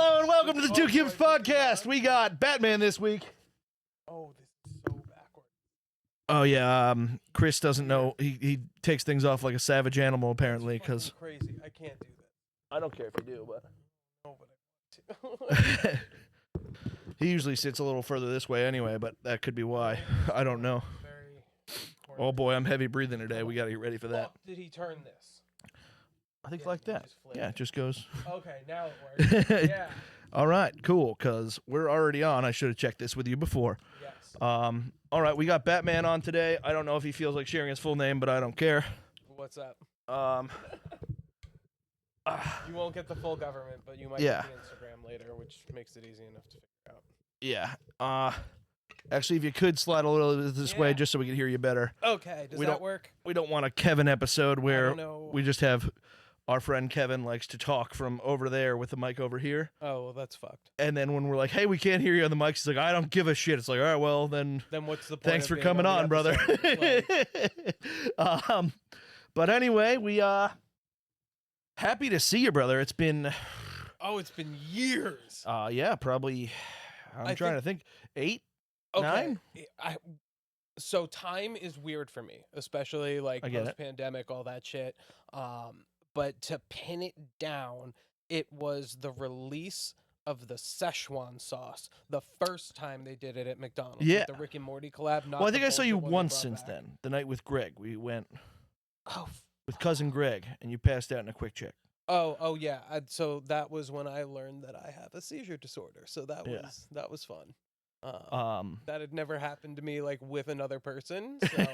Hello and welcome to the Two Cubes podcast. We got Batman this week. Oh, this is so backwards. Oh yeah, Chris doesn't know. He takes things off like a savage animal apparently because crazy. I can't do that. I don't care if you do, but No, but I want to. he usually sits a little further this way anyway. But that could be why. I don't know. Oh boy, I'm heavy breathing today. We got to get ready for that. Did he turn this? I think like that. Yeah, it just goes. Okay, now it works. Yeah. All right, cool. Because we're already on. I should have checked this with you before. Yes. All right, we got Batman on today. I don't know if he feels like sharing his full name, but I don't care. What's up? You won't get the full government, but you might get the Instagram later, which makes it easy enough to figure out. Yeah. Actually, if you could slide a little bit this way just so we can hear you better. Okay, does that work? We don't want a Kevin episode where we just have our friend Kevin likes to talk from over there with the mic over here. Oh, well, that's fucked. And then when we're like, hey, we can't hear you on the mic, he's like, I don't give a shit. It's like, all right, well, then what's the point? Thanks for coming on, brother. But anyway, we happy to see you, brother. It's been it's been years. Yeah, probably I'm trying to think 8, 9? So time is weird for me, especially like post-pandemic, all that shit. But to pin it down, it was the release of the Szechuan sauce. The first time they did it at McDonald's. Yeah. The Rick and Morty collab. Well, I think I saw you once since then. The night with Greg. We went with cousin Greg, and you passed out in a quick check. Oh yeah. So that was when I learned that I have a seizure disorder. So that was fun. That had never happened to me like with another person, so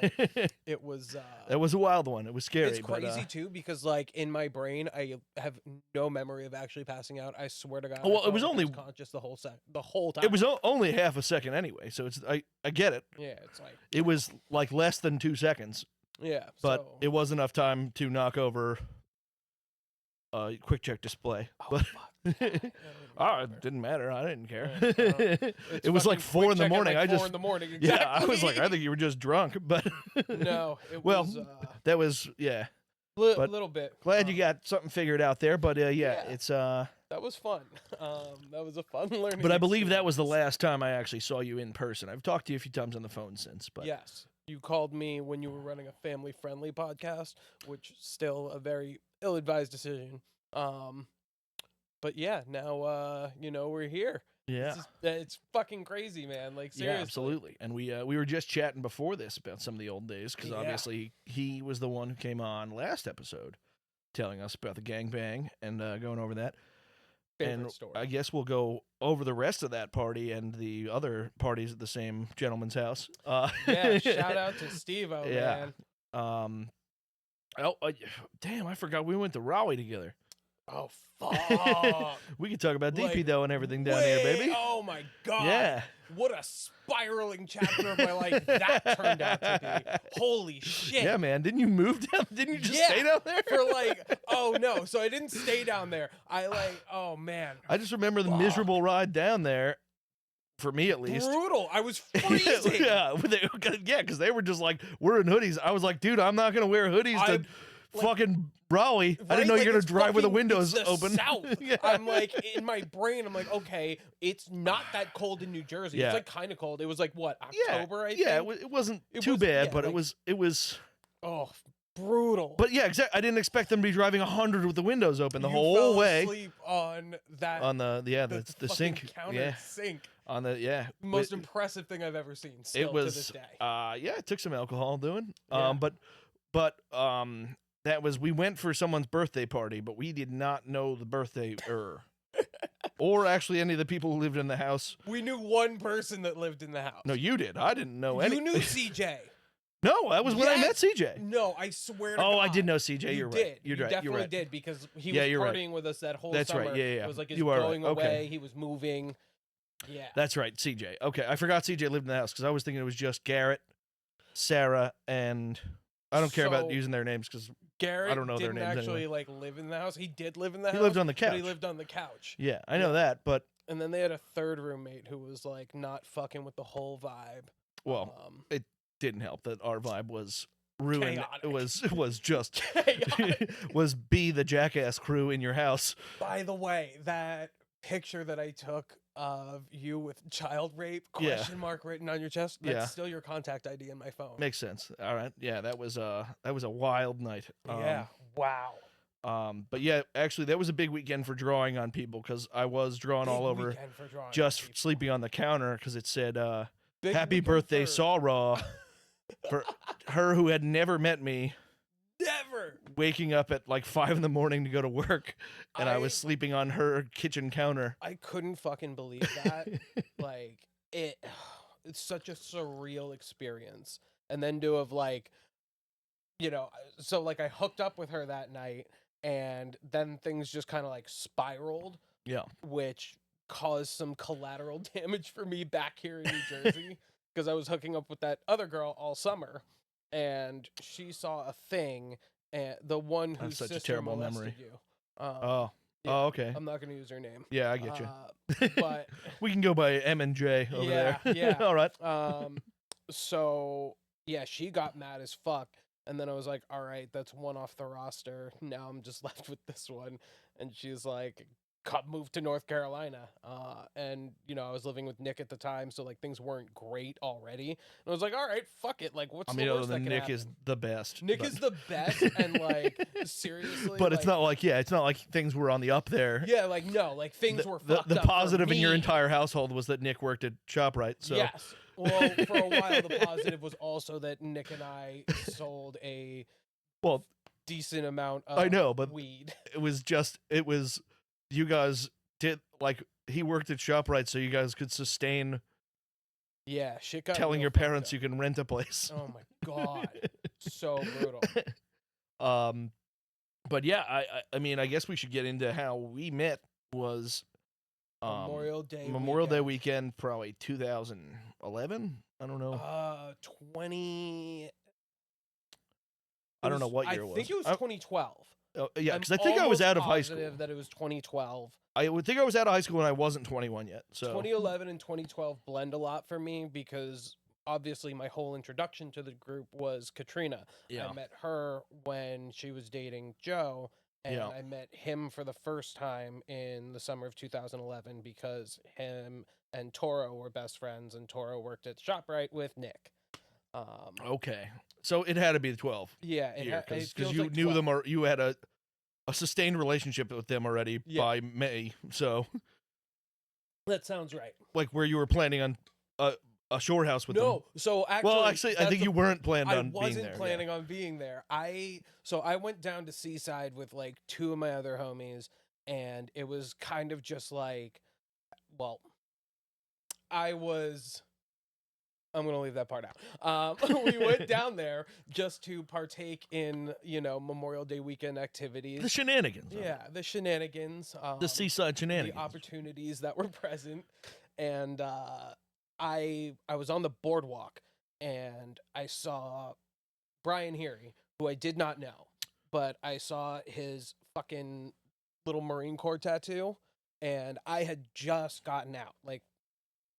it was that was a wild one. It was scary. It's crazy too because like in my brain I have no memory of actually passing out. I swear to God. Well, it was only conscious the whole time. It was only half a second anyway, so it's I get it. Yeah, it's like it was like less than 2 seconds. Yeah, but it was enough time to knock over a quick check display. Oh, fuck. It didn't matter. I didn't care. It was like 4 in the morning. Like 4 in the morning. Exactly. Yeah, I was like, I think you were just drunk, but no. It was, that was a little bit. Glad you got something figured out there, but it's that was fun. That was a fun learning. But I believe that was the last time I actually saw you in person. I've talked to you a few times on the phone since, but yes, you called me when you were running a family-friendly podcast, which is still a very ill-advised decision. But yeah, now we're here. Yeah, it's fucking crazy, man. Like seriously. Yeah, absolutely. And we were just chatting before this about some of the old days because obviously he was the one who came on last episode, telling us about the gangbang and going over that. Favorite story. I guess we'll go over the rest of that party and the other parties at the same gentleman's house. Yeah, shout out to Steve-O, man. Damn, I forgot we went to Raleigh together. Oh, fuck. We could talk about DP, though, and everything down here, baby. Oh, my God. Yeah. What a spiraling chapter of my life that turned out to be. Holy shit. Yeah, man. Didn't you move down? Didn't you just stay down there? No. So I didn't stay down there. Oh, man. I just remember the miserable ride down there. For me, at least. Brutal. I was freezing. Yeah, because they were just like, we're in hoodies. I was like, dude, I'm not going to wear hoodies to fucking Raleigh. Right? I didn't know you're going to drive with the windows open. South. Yeah. I'm like, in my brain, I'm like, okay, it's not that cold in New Jersey. Yeah. It's like kind of cold. It was like, what, October, I think? Yeah, it wasn't too bad, but it was... Oh, brutal. But yeah, exactly. I didn't expect them to be driving 100 with the windows open the whole way. Asleep on that. On the sink. Counter sink. On the most impressive thing I've ever seen. Still to this day. It took some alcohol doing. Yeah. But that was we went for someone's birthday party, but we did not know the birthday or actually any of the people who lived in the house. We knew one person that lived in the house. No, you did. I didn't know any. You knew CJ. No, that was when I met CJ. No, I swear to God. Oh, I did know CJ. You're right. You definitely did because he was partying with us that whole summer. That's right. Yeah. It was like his going away. Okay. He was moving. Yeah. That's right, CJ. Okay, I forgot CJ lived in the house because I was thinking it was just Garrett, Sarah, and I don't care about using their names because Garrett I don't know their names actually anyway. Live in the house. He did live in the house. He lived on the couch. But he lived on the couch. Yeah, I know that, but and then they had a third roommate who was like not fucking with the whole vibe. Well, it didn't help that our vibe was ruined. Chaotic. It was just was be the jackass crew in your house. By the way, that picture that I took of you with child rape question mark written on your chest. That's still your contact ID in my phone. Makes sense. All right. Yeah, that was a wild night. Yeah. Wow. But yeah, actually, that was a big weekend for drawing on people because I was drawing all over, just sleeping on the counter because it said "Happy Birthday, Saw Raw," for her who had never met me. Never. Waking up at like 5 a.m. to go to work, and I was sleeping on her kitchen counter. I couldn't fucking believe that. Like it's such a surreal experience, and then to have like, you know, so like I hooked up with her that night. And then things just kind of like spiraled. Yeah. Which caused some collateral damage for me back here in New Jersey. Because I was hooking up with that other girl all summer. And she saw a thing. And the one whose sister such a terrible molested memory. You. Oh, okay. I'm not going to use her name. Yeah, I get you. But we can go by M and J over there. Yeah. All right. So, yeah, she got mad as fuck. And then I was like, all right, that's one off the roster. Now I'm just left with this one. And she's like, moved to North Carolina. And, you know, I was living with Nick at the time. So, like, things weren't great already. And I was like, all right, fuck it. Like, what's the worst that can Nick happen? is the best. Nick is the best. And, like, seriously. But it's not like, it's not like things were on the up there. Yeah, like, no. Like, things were fucked up. The positive in your entire household was that Nick worked at ShopRite. So. Yes. Well, for a while, the positive was also that Nick and I sold a decent amount of weed. It was you guys did, like, he worked at ShopRite so you guys could sustain shit got telling your parents you can rent a place. Oh my God. So brutal. But yeah, I mean, I guess we should get into how we met. Was Memorial Day weekend, probably 2011. I don't know. 20. I don't know what year it was. I think it was 2012. Yeah, because I think I was out of high school. That it was 2012. I would think I was out of high school and I wasn't 21 yet. So 2011 and 2012 blend a lot for me because obviously my whole introduction to the group was Katrina. Yeah. I met her when she was dating Joe. And I met him for the first time in the summer of 2011 because him and Toro were best friends, and Toro worked at ShopRite with Nick. Okay, so it had to be the 12. Yeah, because you knew them, or you had a sustained relationship with them already by May. So that sounds right. Like where you were planning on a shore house with them. No, so actually, I think you weren't planning on being there. I wasn't planning on being there. I went down to Seaside with like two of my other homies, and it was kind of just like, well, I'm gonna leave that part out. We went down there just to partake in, Memorial Day weekend activities. The shenanigans. Yeah, the shenanigans. The Seaside shenanigans. The opportunities that were present, and I was on the boardwalk and I saw Brian Heary, who I did not know, but I saw his fucking little Marine Corps tattoo, and I had just gotten out. Like,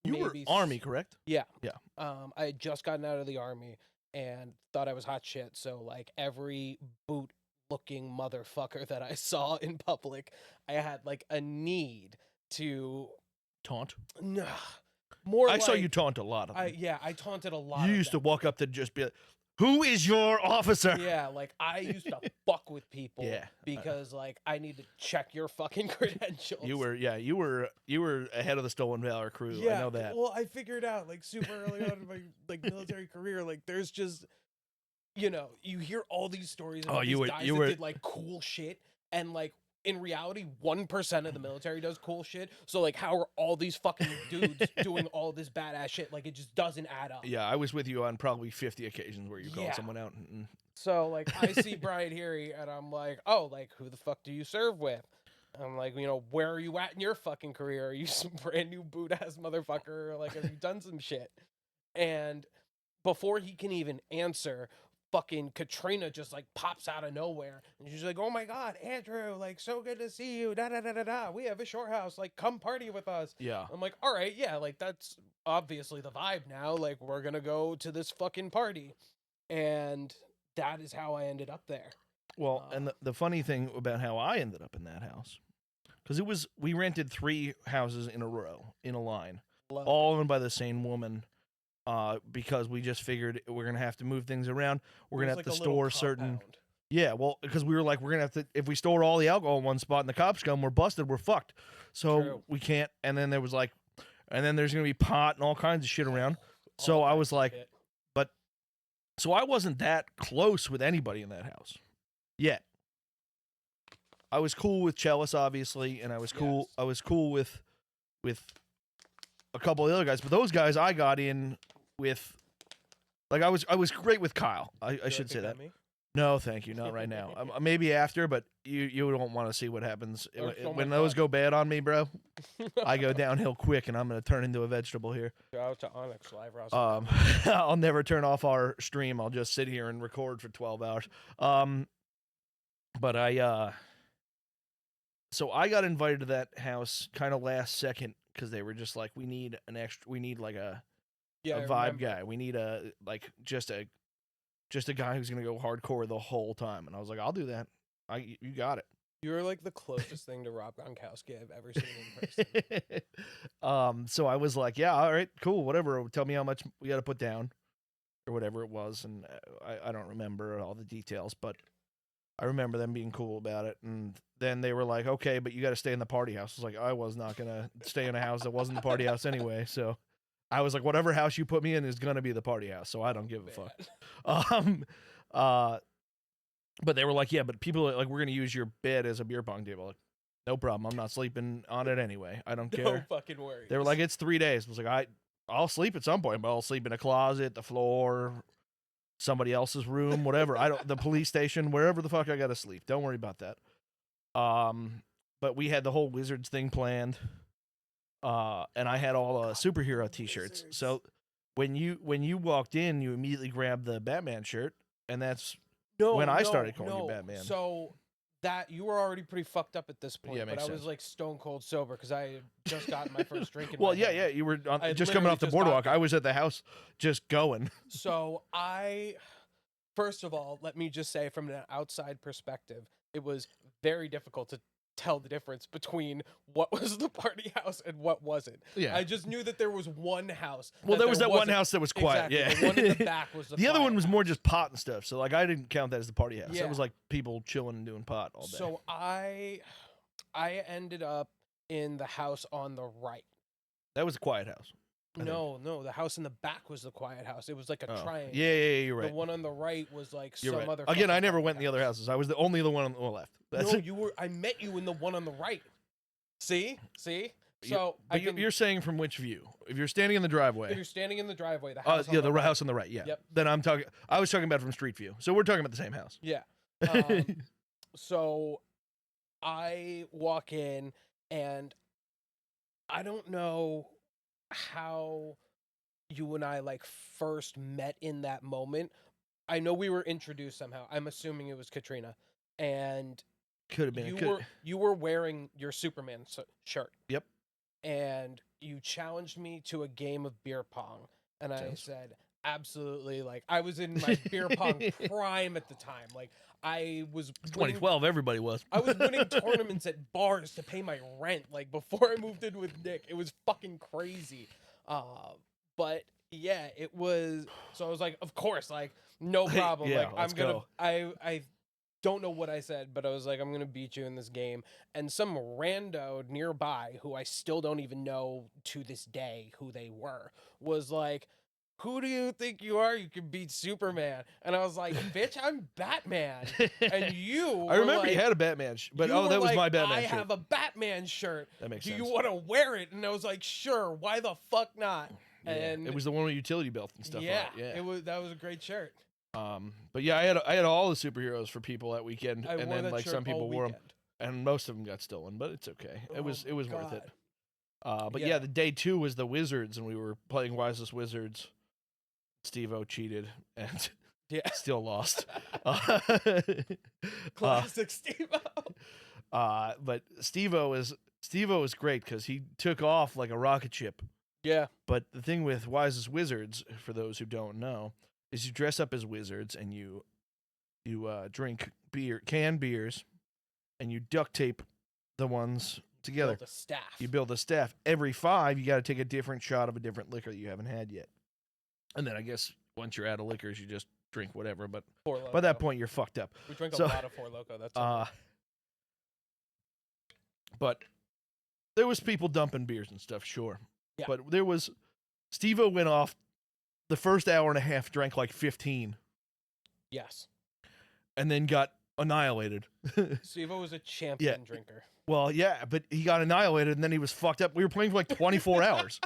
you were Army, correct? Yeah. Yeah. I had just gotten out of the Army and thought I was hot shit. So like every boot-looking motherfucker that I saw in public, I had like a need to taunt. Nah. I saw you taunt a lot of them. I taunted a lot. You used to walk up to just be like, "Who is your officer?" Yeah, like I used to fuck with people. Because like I need to check your fucking credentials. You were ahead of the Stolen Valor crew. Yeah, I know that. Well, I figured out like super early on in my like military career, like there's just you hear all these stories about these guys that did like cool shit, and like in reality, 1% of the military does cool shit. So, like, how are all these fucking dudes doing all this badass shit? Like, it just doesn't add up. Yeah, I was with you on probably 50 occasions where you called someone out. So, like, I see Brian Heary, and I'm like, oh, like, who the fuck do you serve with? I'm like, where are you at in your fucking career? Are you some brand new boot-ass motherfucker? Like, have you done some shit? And before he can even answer, fucking Katrina just like pops out of nowhere, and she's like, "Oh my God, Andrew, like so good to see you. Da da da da da. We have a shore house. Like, come party with us." Yeah. I'm like, "All right, yeah, like that's obviously the vibe now. Like, we're gonna go to this fucking party," and that is how I ended up there. Well, and the funny thing about how I ended up in that house because we rented 3 houses in a row in a line, Love all owned by the same woman. Because we just figured we're gonna have to move things around. We're gonna have to store certain. Yeah, well, because we were like, we're gonna have to, if we store all the alcohol in one spot and the cops come, we're busted, we're fucked. So we can't. And then there was like, and then there's gonna be pot and all kinds of shit around. So I was like, so I wasn't that close with anybody in that house yet. I was cool with Chalice, obviously, and I was cool. Yes. I was cool with a couple of the other guys, but those guys I got in with, like I was great with Kyle. I should say that. No, thank you, not right now. Maybe after, but you don't want to see what happens when those go bad on me, bro. I go downhill quick, and I'm gonna turn into a vegetable here. Shout out to Onyx Live. I'll never turn off our stream. I'll just sit here and record for 12 hours. But so I got invited to that house kind of last second because they were just like, we need like a vibe guy. We need just a guy who's gonna go hardcore the whole time. And I was like, I'll do that. You got it. You're like the closest thing to Rob Gronkowski I've ever seen in person. So I was like, yeah, all right, cool, whatever. Tell me how much we got to put down, or whatever it was, and I don't remember all the details, but I remember them being cool about it. And then they were like, okay, but you got to stay in the party house. I was like, I was not gonna stay in a house that wasn't the party house anyway. So I was like, whatever house you put me in is gonna be the party house. So I don't give a fuck. But they were like, yeah, but people are like, we're gonna use your bed as a beer pong table. Like, no problem. I'm not sleeping on it anyway. I don't care. No fucking worries. They were like, it's 3 days. I was like, I'll sleep at some point, but I'll sleep in a closet, the floor, somebody else's room, whatever. The police station, wherever the fuck I gotta sleep. Don't worry about that. But we had the whole Wizards thing planned. And I had all superhero t-shirts. Wizards. So when you walked in, you immediately grabbed the Batman shirt, and that's when I started calling you Batman. So that you were already pretty fucked up at this point, but I was like stone cold sober because I had just gotten my first drink. Yeah, you were just coming off the boardwalk. I was at the house just going. So first of all, let me just say from an outside perspective, it was very difficult to tell the difference between what was the party house and what wasn't. Yeah. I just knew that there was one house. Well, there was that one house that was quiet. Exactly. Yeah. The one in the back was the other one was house. more just pot and stuff. So like I didn't count that as the party house. Yeah. It was like people chilling and doing pot all day. So I ended up in the house on the right. That was the quiet house. No, the house in the back was the quiet house. It was like a triangle. Yeah, you're right. The one on the right was like you're some right. other. Again, I never went in the other houses. I was the only one on the left. You were. I met you in the one on the right. See. So you're saying from which view? If you're standing in the driveway. If you're standing in the driveway, the house. The house on the right. Yeah. Yep. Then I was talking about from street view. So we're talking about the same house. Yeah. So I walk in, and I don't know how you and I like first met in that moment. I know we were introduced somehow. I'm assuming it was Katrina, and could have been. You were wearing your Superman shirt. Yep. And you challenged me to a game of beer pong, and I said absolutely. Like I was in my beer pong prime at the time. Like I was 2012. Everybody was. I was winning tournaments at bars to pay my rent. Like before I moved in with Nick, it was fucking crazy. But yeah, it was. So I was like, of course, like no problem. Yeah, like I'm gonna. Go. I don't know what I said, but I was like, I'm gonna beat you in this game. And some rando nearby, who I still don't even know to this day who they were, was like, who do you think you are? You can beat Superman. And I was like, bitch, I'm Batman. And you I remember you had a Batman but that was my Batman shirt. I have a Batman shirt. That makes sense. Do you want to wear it? And I was like, sure. Why the fuck not? Yeah. And it was the one with utility belt and stuff. Yeah, on it. That was a great shirt. But yeah, I had all the superheroes for people that weekend, and then like some people wore them, and most of them got stolen, but it's okay. It was worth it. But yeah, the day 2 was the Wizards, and we were playing Wisest Wizards. Steve-O cheated and still lost. Classic Steve-O. But Steve-O is great because he took off like a rocket ship. Yeah. But the thing with Wisest Wizards, for those who don't know, is you dress up as wizards and you drink canned beers, and you duct tape the ones together. Build a staff. You build a staff. Every 5, you got to take a different shot of a different liquor that you haven't had yet. And then I guess once you're out of liquors, you just drink whatever. But by that point, you're fucked up. We drank a lot of Four Loko. That's but there was people dumping beers and stuff, sure. Yeah. But there was Steve-O went off the first hour and a half, drank like 15. Yes. And then got annihilated. Steve-O was a champion drinker. Well, yeah, but he got annihilated and then he was fucked up. We were playing for like 24 hours.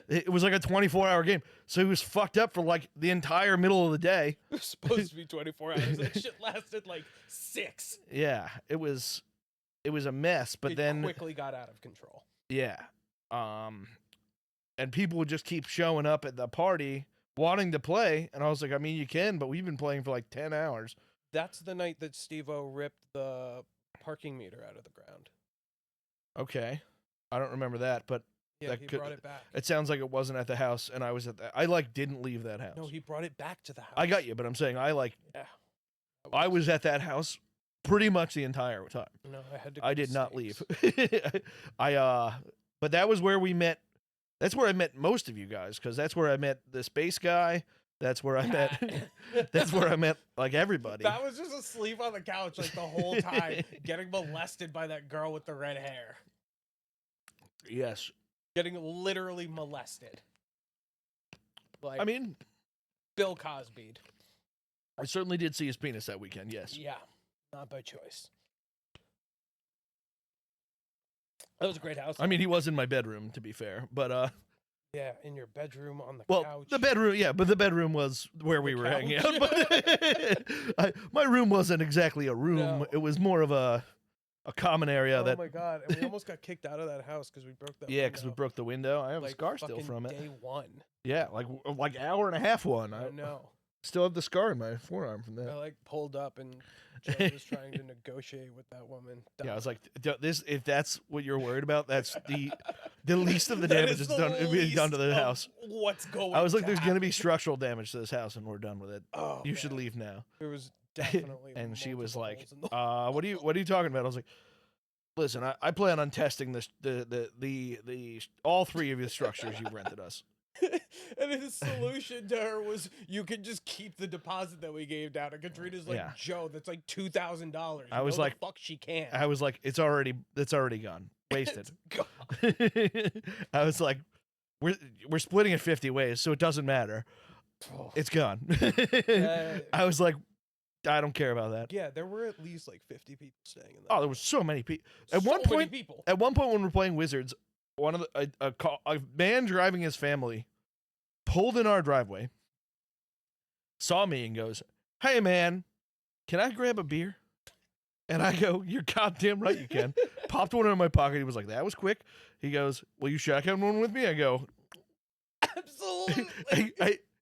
It was like a 24-hour game. So he was fucked up for like the entire middle of the day. It was supposed to be 24 hours. That shit lasted like 6. Yeah, it was a mess, but then quickly got out of control. Yeah. And people would just keep showing up at the party wanting to play, and I was like, I mean, you can, but we've been playing for like 10 hours. That's the night that Steve-O ripped the parking meter out of the ground. Okay. I don't remember that, but yeah, he brought it back. It sounds like it wasn't at the house, and I was at that. I like didn't leave that house. No, he brought it back to the house. I got you, but I'm saying I was at that house pretty much the entire time. No, I did not leave. But that was where we met. That's where I met most of you guys, because that's where I met the space guy. That's where I met. That's where I met like everybody. That was just asleep on the couch like the whole time, getting molested by that girl with the red hair. Yes. Getting literally molested. Like, I mean, Bill Cosby. I certainly did see his penis that weekend. Yes. Yeah, not by choice. That was a great house. I mean, he was in my bedroom, to be fair, but yeah, in your bedroom on the couch. Well, the bedroom, yeah, but the bedroom was where we were hanging out. But my room wasn't exactly a room. No. It was more of a common area. Oh my god! And we almost got kicked out of that house because we broke that. Yeah, because we broke the window. I have like a scar still from it. Day 1. Yeah, like hour and a half one. I know. Still have the scar in my forearm from that. I like pulled up and Joe was trying to negotiate with that woman. Yeah, I was like, "This, if that's what you're worried about, that's the least of the damage is done to the house." What's going? I was like, "There's going to be structural damage to this house, and we're done with it. Oh, you should leave now." There was definitely. And she was like, "What are you talking about?" I was like, "Listen, I plan on testing this the all 3 of the structures you rented us." And his solution to her was, you can just keep the deposit that we gave down. And Katrina's like, Joe, that's like $2,000. I was like, fuck, she can. I was like, it's already gone, wasted. I was like, we're splitting it 50 ways, so it doesn't matter. It's gone. I was like, I don't care about that. Yeah, there were at least like 50 people staying in that. Oh, there was so many people. At one point when we were playing Wizards, one of a man driving his family pulled in our driveway, saw me and goes, "Hey man, can I grab a beer?" And I go, "You're goddamn right you can." Popped one in my pocket. He was like, "That was quick." He goes, "Will you shotgun one with me?" I go, "Absolutely."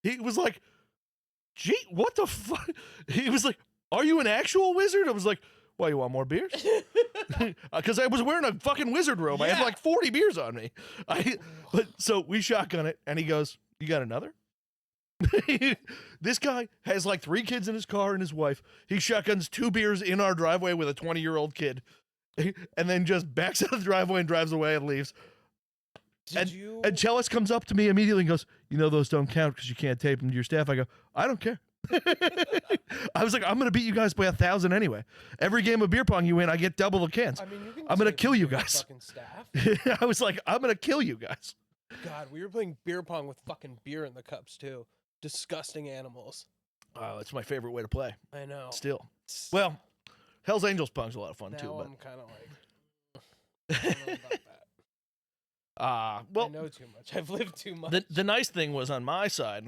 He was like, "Gee, what the fuck?" He was like, "Are you an actual wizard?" I was like, "Why, you want more beers?" Because I was wearing a fucking wizard robe. Yeah. I had like 40 beers on me. So we shotgun it, and he goes, "You got another?" This guy has like 3 kids in his car and his wife. He shotguns 2 beers in our driveway with a 20-year-old kid, and then just backs out of the driveway and drives away and leaves. And Chalice comes up to me immediately and goes, "You know those don't count because you can't tape them to your staff." I go, "I don't care." I was like, "I'm gonna beat you guys by 1,000 anyway. Every game of beer pong you win, I get double the cans. I mean, I'm gonna kill you guys." Fucking staff. I was like, "I'm gonna kill you guys." God, we were playing beer pong with fucking beer in the cups too. Disgusting animals. Oh, it's my favorite way to play. I know. Still, well, Hell's Angels pong's a lot of fun too. But I'm kind of like, I don't know about that. Well, I know too much. I've lived too much. The nice thing was on my side,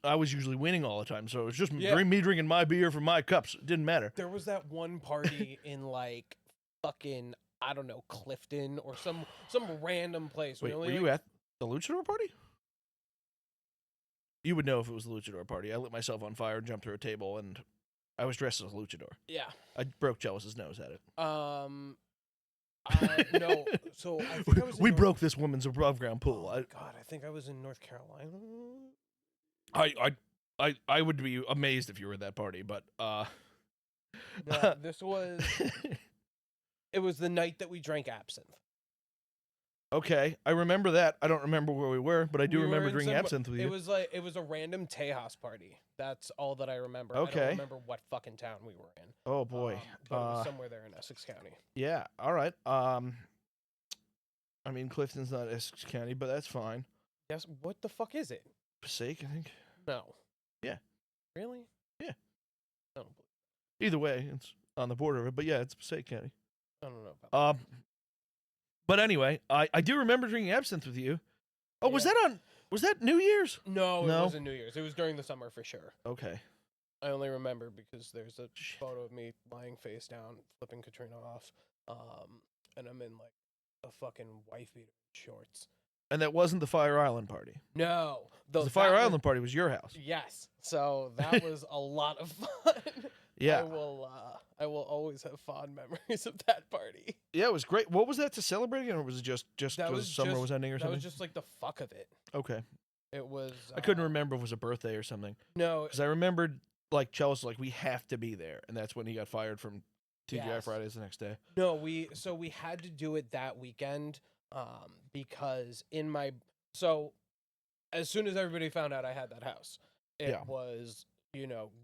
I was usually winning all the time, so it was just me drinking my beer from my cups. It didn't matter. There was that one party in like fucking, I don't know, Clifton or some random place. Wait, were you at the Luchador party? You would know if it was the Luchador party. I lit myself on fire, jumped through a table, and I was dressed as a Luchador. Yeah. I broke Chalice's nose at it. No. So I think I was. We broke this woman's above ground pool. Oh God, I think I was in North Carolina. I would be amazed if you were at that party, but this was. It was the night that we drank absinthe. Okay, I remember that. I don't remember where we were, but I do remember drinking absinthe with you. It was a random Tejas party. That's all that I remember. Okay. I don't remember what fucking town we were in. Oh boy. But it was somewhere there in Essex County. Yeah. All right. I mean, Clifton's not Essex County, but that's fine. Yes. What the fuck is it? Passaic, I think. No. Yeah. Really? Yeah. I don't believe. Either way, it's on the border of it, but yeah, it's Passaic County. I don't know about that. But anyway, I do remember drinking absinthe with you. Oh, Yeah. was that New Year's? No, it wasn't New Year's. It was during the summer for sure. Okay. I only remember because there's a photo of me lying face down, flipping Katrina off, and I'm in like a fucking wife beater shorts. And that wasn't the Fire Island party. No, the Fire Island party was your house. Yes, so that was a lot of fun. Yeah, I will always have fond memories of that party. Yeah, it was great. What was that to celebrate again, or was it just because summer was ending or something? That was just like the fuck of it. Okay. It was. I couldn't remember if it was a birthday or something. No, because I remembered like Chelsea, like we have to be there, and that's when he got fired from TGI Fridays the next day. No, we had to do it that weekend, because as soon as everybody found out I had that house, it was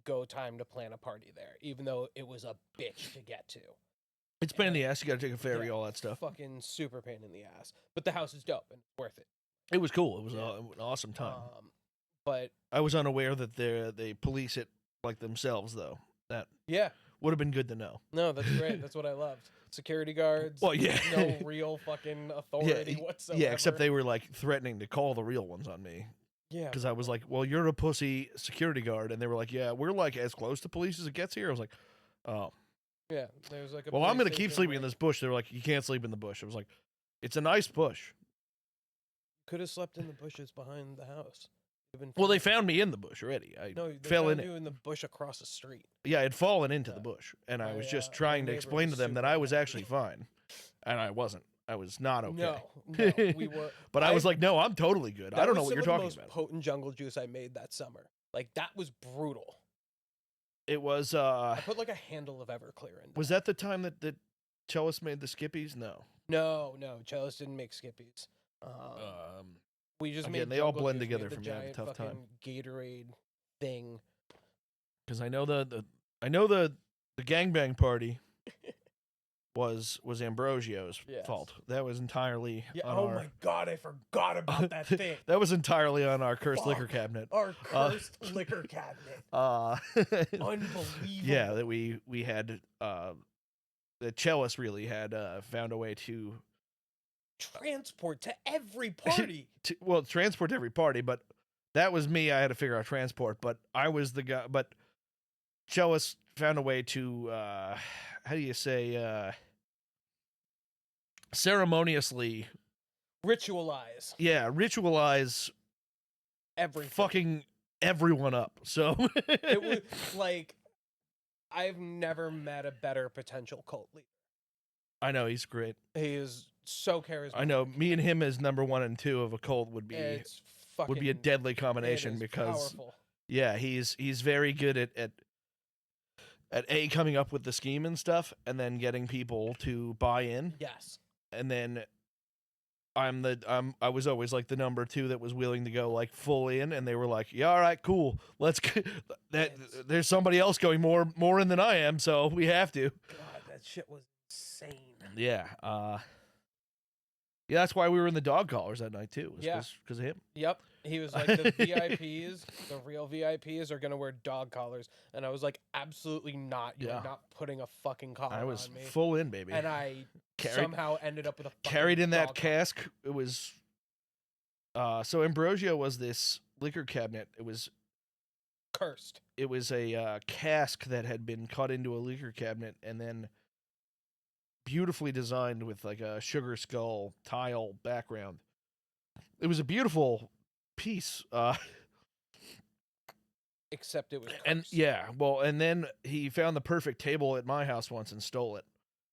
go time to plan a party there, even though it was a bitch to get to. It's pain in the ass. You got to take a ferry, all that stuff. Fucking super pain in the ass. But the house is dope and worth it. It was cool. It was an awesome time. But I was unaware that they police it like themselves, though. That would have been good to know. No, that's great. That's what I loved. Security guards. Well, yeah. No real fucking authority whatsoever. Yeah, except they were like threatening to call the real ones on me. Yeah. Because I was like, well, you're a pussy security guard. And they were like, yeah, we're like as close to police as it gets here. I was like, oh. Yeah. There's like well, I'm going to keep sleeping in this bush. They were like, you can't sleep in the bush. I was like, it's a nice bush. Could have slept in the bushes behind the house. Well, they found me in the bush already. I fell in it. In the bush across the street. Yeah, I had fallen into the bush, and I was just trying to explain to them that I was actually fine, and I wasn't. I was not okay. No, we were. But I was like, no, I'm totally good. I don't know what you're talking about. That was the most potent jungle juice I made that summer. Like that was brutal. It was. I put like a handle of Everclear in. Was that the time that Chalice made the Skippies? No. No, Chalice didn't make Skippies. We just made. They all blend together for me. I have a tough time. Gatorade thing. Because I know the gangbang party was Ambrosio's fault. That was entirely on our... my god, I forgot about that thing. That was entirely on our cursed liquor cabinet. Our cursed liquor cabinet. Unbelievable. Yeah, that we had that Chalice really had found a way to transport to every party. Transport to every party, but that was me. I had to figure out transport, but I was the guy. But Chalice found a way to, how do you say, ceremoniously ritualize. Yeah, ritualize everything. Fucking everyone up. So it was like I've never met a better potential cult leader. I know, he's great. He is so charismatic. I know, me and him as number 1 and 2 of a cult would be a deadly combination because powerful. Yeah, he's very good at coming up with the scheme and stuff, and then getting people to buy in. Yes. And then I was always like the number 2 that was willing to go like full in, and they were like, yeah, all right, cool, let's there's somebody else going more in than I am, so we have to. God, that shit was insane. Yeah. Yeah, that's why we were in the dog collars that night too. Because of him. Yep. He was like, the VIPs, the real VIPs are gonna wear dog collars, and I was like, absolutely not. You're not putting a fucking collar on me. I was full in, baby. And I somehow ended up with a carried in that cask. It was. So Ambrosio was this liquor cabinet. It was cursed. It was a cask that had been cut into a liquor cabinet and then beautifully designed with like a sugar skull tile background. It was a beautiful piece. Except it was cursed. And then he found the perfect table at my house once and stole it.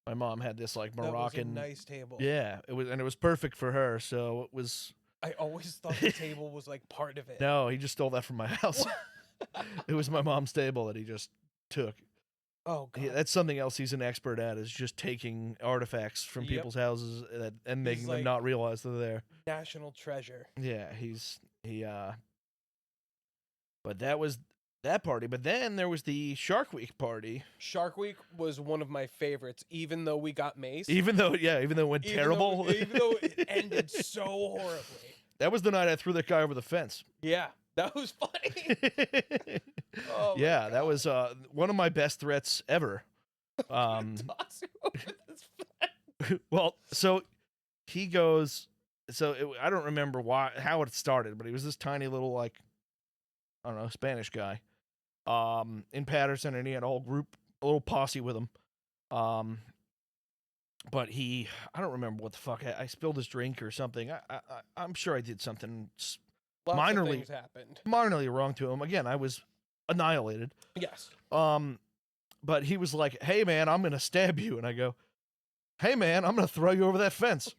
My mom had this like Moroccan nice table. Yeah, it was perfect for her, so it was. I always thought the table was like part of it. No, he just stole that from my house. It was my mom's table that he just took. Oh God. That's something else he's an expert at, is just taking artifacts from people's houses and making them not realize they're there. National treasure. Yeah, but that was that party. But then there was the Shark Week party. Shark Week was one of my favorites, even though we got maced. Even though it went terrible. Even though it ended so horribly. That was the night I threw that guy over the fence. Yeah, that was funny. Oh yeah, that was one of my best threats ever. Well, so he goes. So I don't remember how it started, but he was this tiny little, like, I don't know, Spanish guy, in Patterson, and he had a little posse with him. But I don't remember what the fuck. I spilled his drink or something. I'm sure I did something minorly wrong to him. Again, I was annihilated. Yes. But he was like, "Hey man, I'm gonna stab you," and I go, "Hey man, I'm gonna throw you over that fence."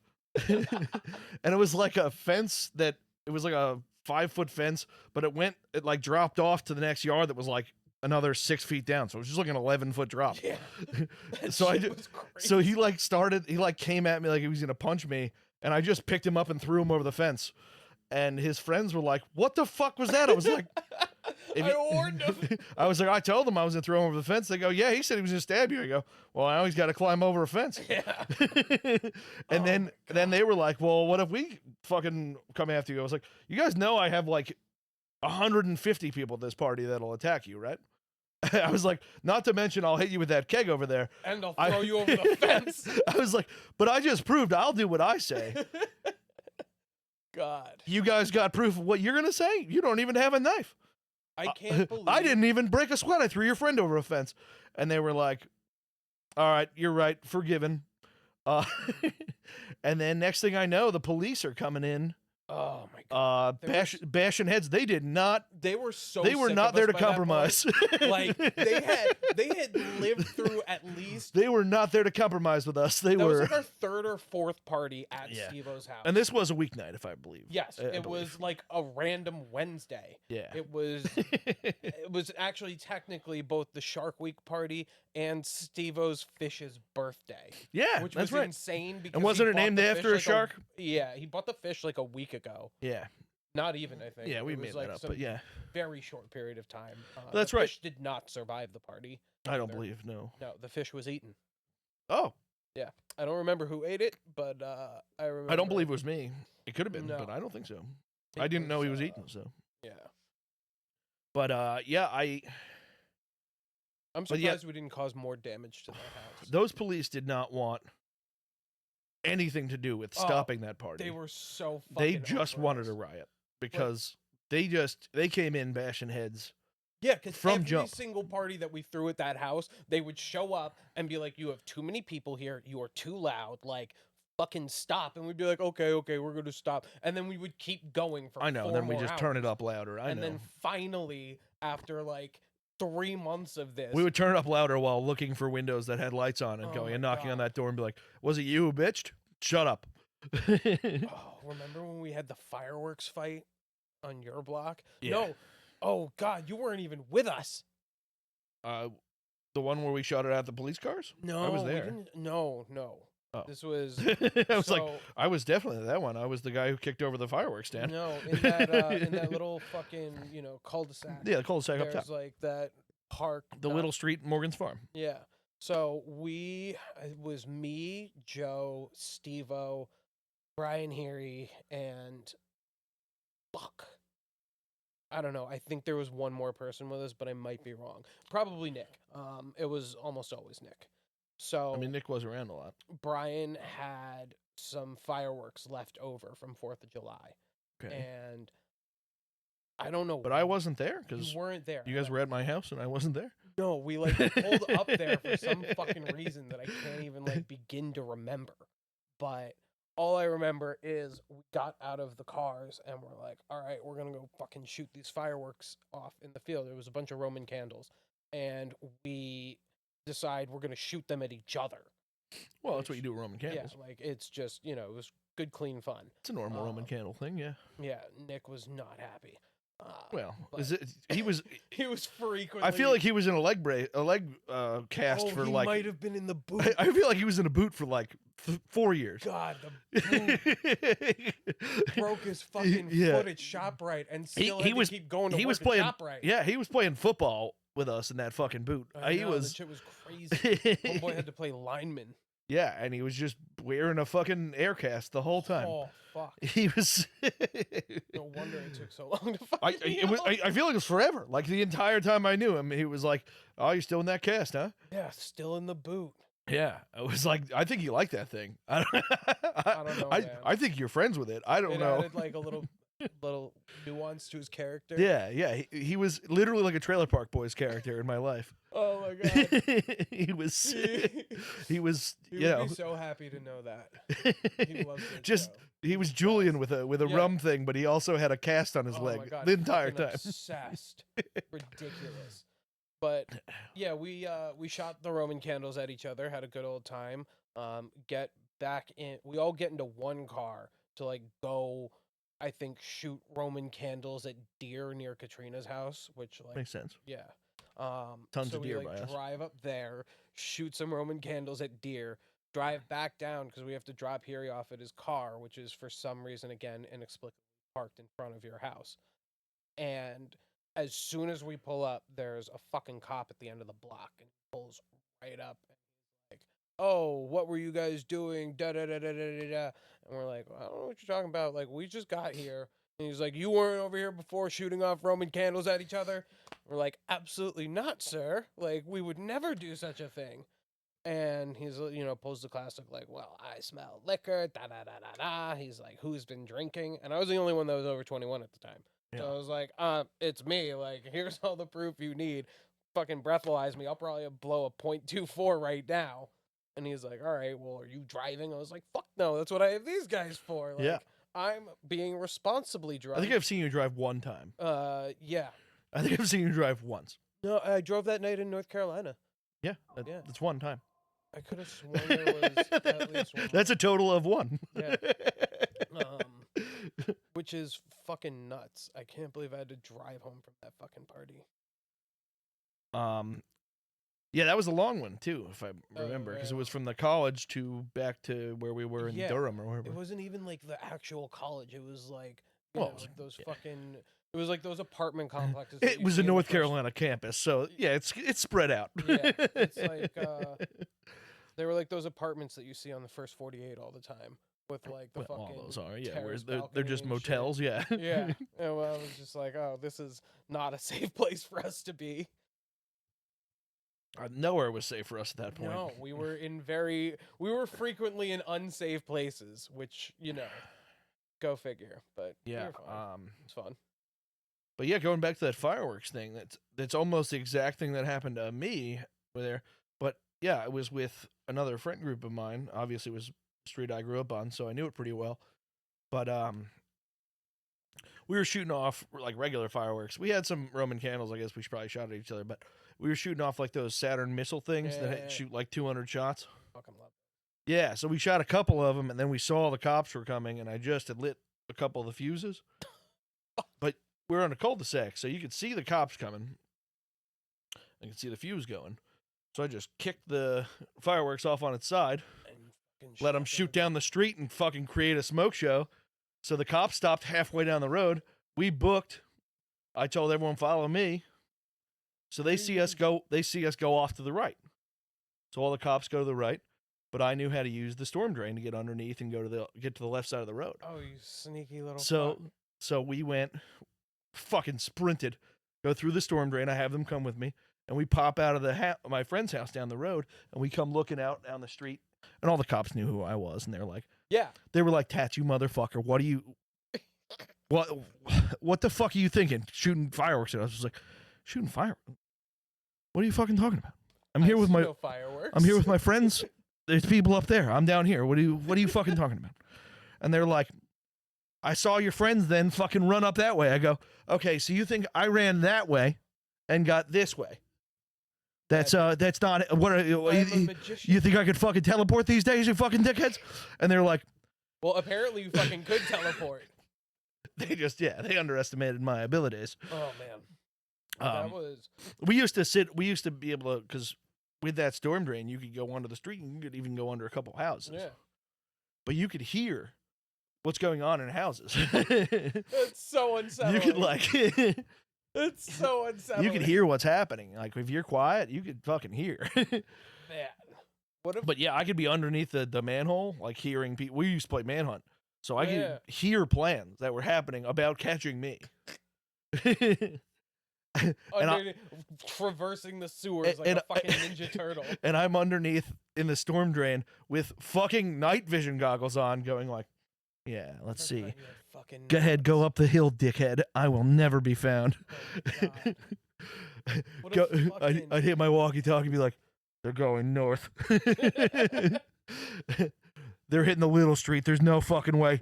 And it was like a fence it was like a 5-foot fence, but it like dropped off to the next yard that was like another 6 feet down. So it was just like an 11-foot drop. Yeah. So he came at me like he was going to punch me, and I just picked him up and threw him over the fence. And his friends were like, "What the fuck was that?" I was like, I warned him. I was like, I told him I was going to throw him over the fence. They go, "Yeah, he said he was going to stab you." I go, "Well, now he's got to climb over a fence." Yeah. And then they were like, "Well, what if we fucking come after you?" I was like, "You guys know I have like 150 people at this party that'll attack you, right?" I was like, "Not to mention I'll hit you with that keg over there. And I'll throw you over the fence." I was like, "But I just proved I'll do what I say." God. You guys got proof of what you're going to say? You don't even have a knife. I can't believe I didn't even break a sweat. I threw your friend over a fence. And they were like, "All right, you're right. Forgiven." And then next thing I know, the police are coming in. Oh my God. Bashing heads. They did not. They were so. They were not there to compromise. Like they had lived through at least. They were not there to compromise with us. That was like our third or fourth party at Steve-O's house. And this was a weeknight, if I believe. Yes, it was like a random Wednesday. Yeah. It was actually technically both the Shark Week party and Steve-O's fish's birthday. Yeah, which that's was right. insane because and wasn't it named after a shark? Yeah, he bought the fish like a week ago. Yeah. Not even, I think. Yeah, we made that up, but yeah. Very short period of time. That's right. The fish did not survive the party. I don't believe, no. No, the fish was eaten. Oh. Yeah. I don't remember who ate it, but I remember. I don't believe it was me. It could have been, but I don't think so. I didn't know he was eaten, so. Yeah. But, I'm surprised we didn't cause more damage to that house. Those police did not want anything to do with stopping that party. They were so fucking They just wanted a riot because they came in bashing heads. Yeah, because every single party that we threw at that house, they would show up and be like, "You have too many people here. You are too loud. Like, fucking stop." And we'd be like, okay, we're going to stop. And then we would keep going for 4 more hours. And then we just turn it up louder. And then finally, after like 3 months of this, we would turn it up louder while looking for windows that had lights on and going and knocking on that door and be like, "Was it you who bitched? Shut up." Remember when we had the fireworks fight on your block? Yeah. No. Oh God, you weren't even with us. The one where we shot it at the police cars? No, I was there. No. Oh. This was. I was definitely that one. I was the guy who kicked over the fireworks stand. No, in that little fucking cul-de-sac. Yeah, the cul-de-sac up top. There's like that park. The little street in Morgan's Farm. Yeah. So it was me, Joe, Steve-O, Brian Heary, and I don't know. I think there was one more person with us, but I might be wrong. Probably Nick. It was almost always Nick. So I mean, Nick was around a lot. Brian had some fireworks left over from 4th of July. Okay. And I don't know. But I wasn't there because you weren't there. You guys were at my house and I wasn't there. No, we pulled up there for some fucking reason that I can't even begin to remember. But all I remember is we got out of the cars and we're like, all right, we're going to go fucking shoot these fireworks off in the field. There was a bunch of Roman candles. And we decide we're going to shoot them at each other. Well, that's what you do with Roman candles. Yeah, it's just, it was good, clean fun. It's a normal Roman candle thing, yeah. Yeah, Nick was not happy. Well, he was frequently. I feel like he was in a leg cast for like. He might have been in the boot. I feel like he was in a boot for like 4 years. God, the boot broke his fucking foot at ShopRite, and still had to keep going to work at ShopRite. Yeah, he was playing football with us in that fucking boot. That shit was crazy. Homeboy had to play lineman. Yeah, and he was just wearing a fucking air cast the whole time. Oh fuck! He was. No wonder it took so long to find I feel like it was forever. Like the entire time I knew him, he was like, "Oh, you're still in that cast, huh?" Yeah, still in the boot. Yeah, it was like I think you like that thing. I don't know. I think you're friends with it. I don't know. It added like a little nuance to his character. Yeah. He was literally like a Trailer Park Boys character in my life. Oh my god. he was. He would be so happy to know that. He loves it. Just he was Julian with a rum thing, but he also had a cast on his leg the entire time. Obsessed. Ridiculous. But yeah, we shot the Roman candles at each other, had a good old time. Get back in. We all get into one car to like go. I think shoot Roman candles at deer near Katrina's house, which like makes sense. Yeah. Tons of deer by us. Drive up there, shoot some Roman candles at deer, drive back down because we have to drop Hiri off at his car, which is for some reason again inexplicably parked in front of your house. And as soon as we pull up, there's a fucking cop at the end of the block, and he pulls right up and he's like, "Oh, what were you guys doing?" Da da da da da da da. And we're like, well, "I don't know what you're talking about. Like, we just got here." And he's like, "You weren't over here before shooting off Roman candles at each other?" We're like, "Absolutely not, sir. Like, we would never do such a thing." And he's, pulls the classic, like, "Well, I smell liquor, da da da da da." He's like, "Who's been drinking?" And I was the only one that was over 21 at the time. Yeah. So I was like, it's me. Like, here's all the proof you need. Fucking breathalyze me. I'll probably blow a .24 right now. And he's like, "All right, well, are you driving?" I was like, "Fuck no, that's what I have these guys for." Like, I'm being responsibly driving. I think I've seen you drive one time. Yeah. I think I've seen you drive once. No, I drove that night in North Carolina. Yeah, that's one time. I could have sworn there was at least one. That's a total of one. Yeah. Which is fucking nuts. I can't believe I had to drive home from that fucking party. Yeah, that was a long one too, if I remember, because it was from the college to back to where we were in Durham or wherever. It wasn't even like the actual college. It was like, those fucking. It was like those apartment complexes. It was a North Carolina campus, so yeah, it's spread out. Yeah, it's like they were like those apartments that you see on the first 48 all the time. With like the fucking all those are where they're just motels, shit. Yeah. And well, I was just like, oh, this is not a safe place for us to be. Nowhere was safe for us at that point. No, we were frequently in unsafe places, which go figure. But yeah, it's fun. But yeah, going back to that fireworks thing, that's almost the exact thing that happened to me there. But yeah, it was with another friend group of mine. Obviously, it was the street I grew up on, so I knew it pretty well. But we were shooting off like regular fireworks. We had some Roman candles. I guess we probably shot at each other, but we were shooting off like those Saturn missile things that shoot like 200 shots. Fucking love it. Yeah, so we shot a couple of them, and then we saw the cops were coming, and I just had lit a couple of the fuses. But we were on a cul-de-sac, so you could see the cops coming. I could see the fuse going. So I just kicked the fireworks off on its side, let them shoot down the street and fucking create a smoke show. So the cops stopped halfway down the road. We booked. I told everyone follow me. So they see us go off to the right. So all the cops go to the right, but I knew how to use the storm drain to get underneath and get to the left side of the road. Oh, you sneaky little So we went, fucking sprinted, go through the storm drain. I have them come with me, and we pop out of my friend's house down the road, and we come looking out down the street, and all the cops knew who I was, and they're like, yeah. They were like, "Tats, you motherfucker, what the fuck are you thinking? Shooting fireworks at us?" I was like, "Shooting fireworks? What are you fucking talking about? I'm here with my friends. There's people up there. I'm down here. What are you fucking talking about?" And they're like, "I saw your friends then fucking run up that way." I go, "Okay, so you think I ran that way and got this way? That's not what are you think I could fucking teleport these days, you fucking dickheads?" And they're like, "Well, apparently you fucking could teleport." They underestimated my abilities. Oh man. That was. We used to be able to, because with that storm drain, you could go under the street and you could even go under a couple houses. Yeah. But you could hear what's going on in houses. It's so unsettling. You could like. It's so unsettling. You could hear what's happening. Like if you're quiet, you could fucking hear. Man. But yeah, I could be underneath the manhole, like hearing people. We used to play manhunt, so I could hear plans that were happening about catching me. Traversing the sewers like a fucking Ninja Turtle. And I'm underneath in the storm drain with fucking night vision goggles on, going like, yeah, let's see. Go ahead, go up the hill, dickhead. I will never be found. Oh, I'd hit my walkie-talkie and be like, they're going north. They're hitting the little street. There's no fucking way.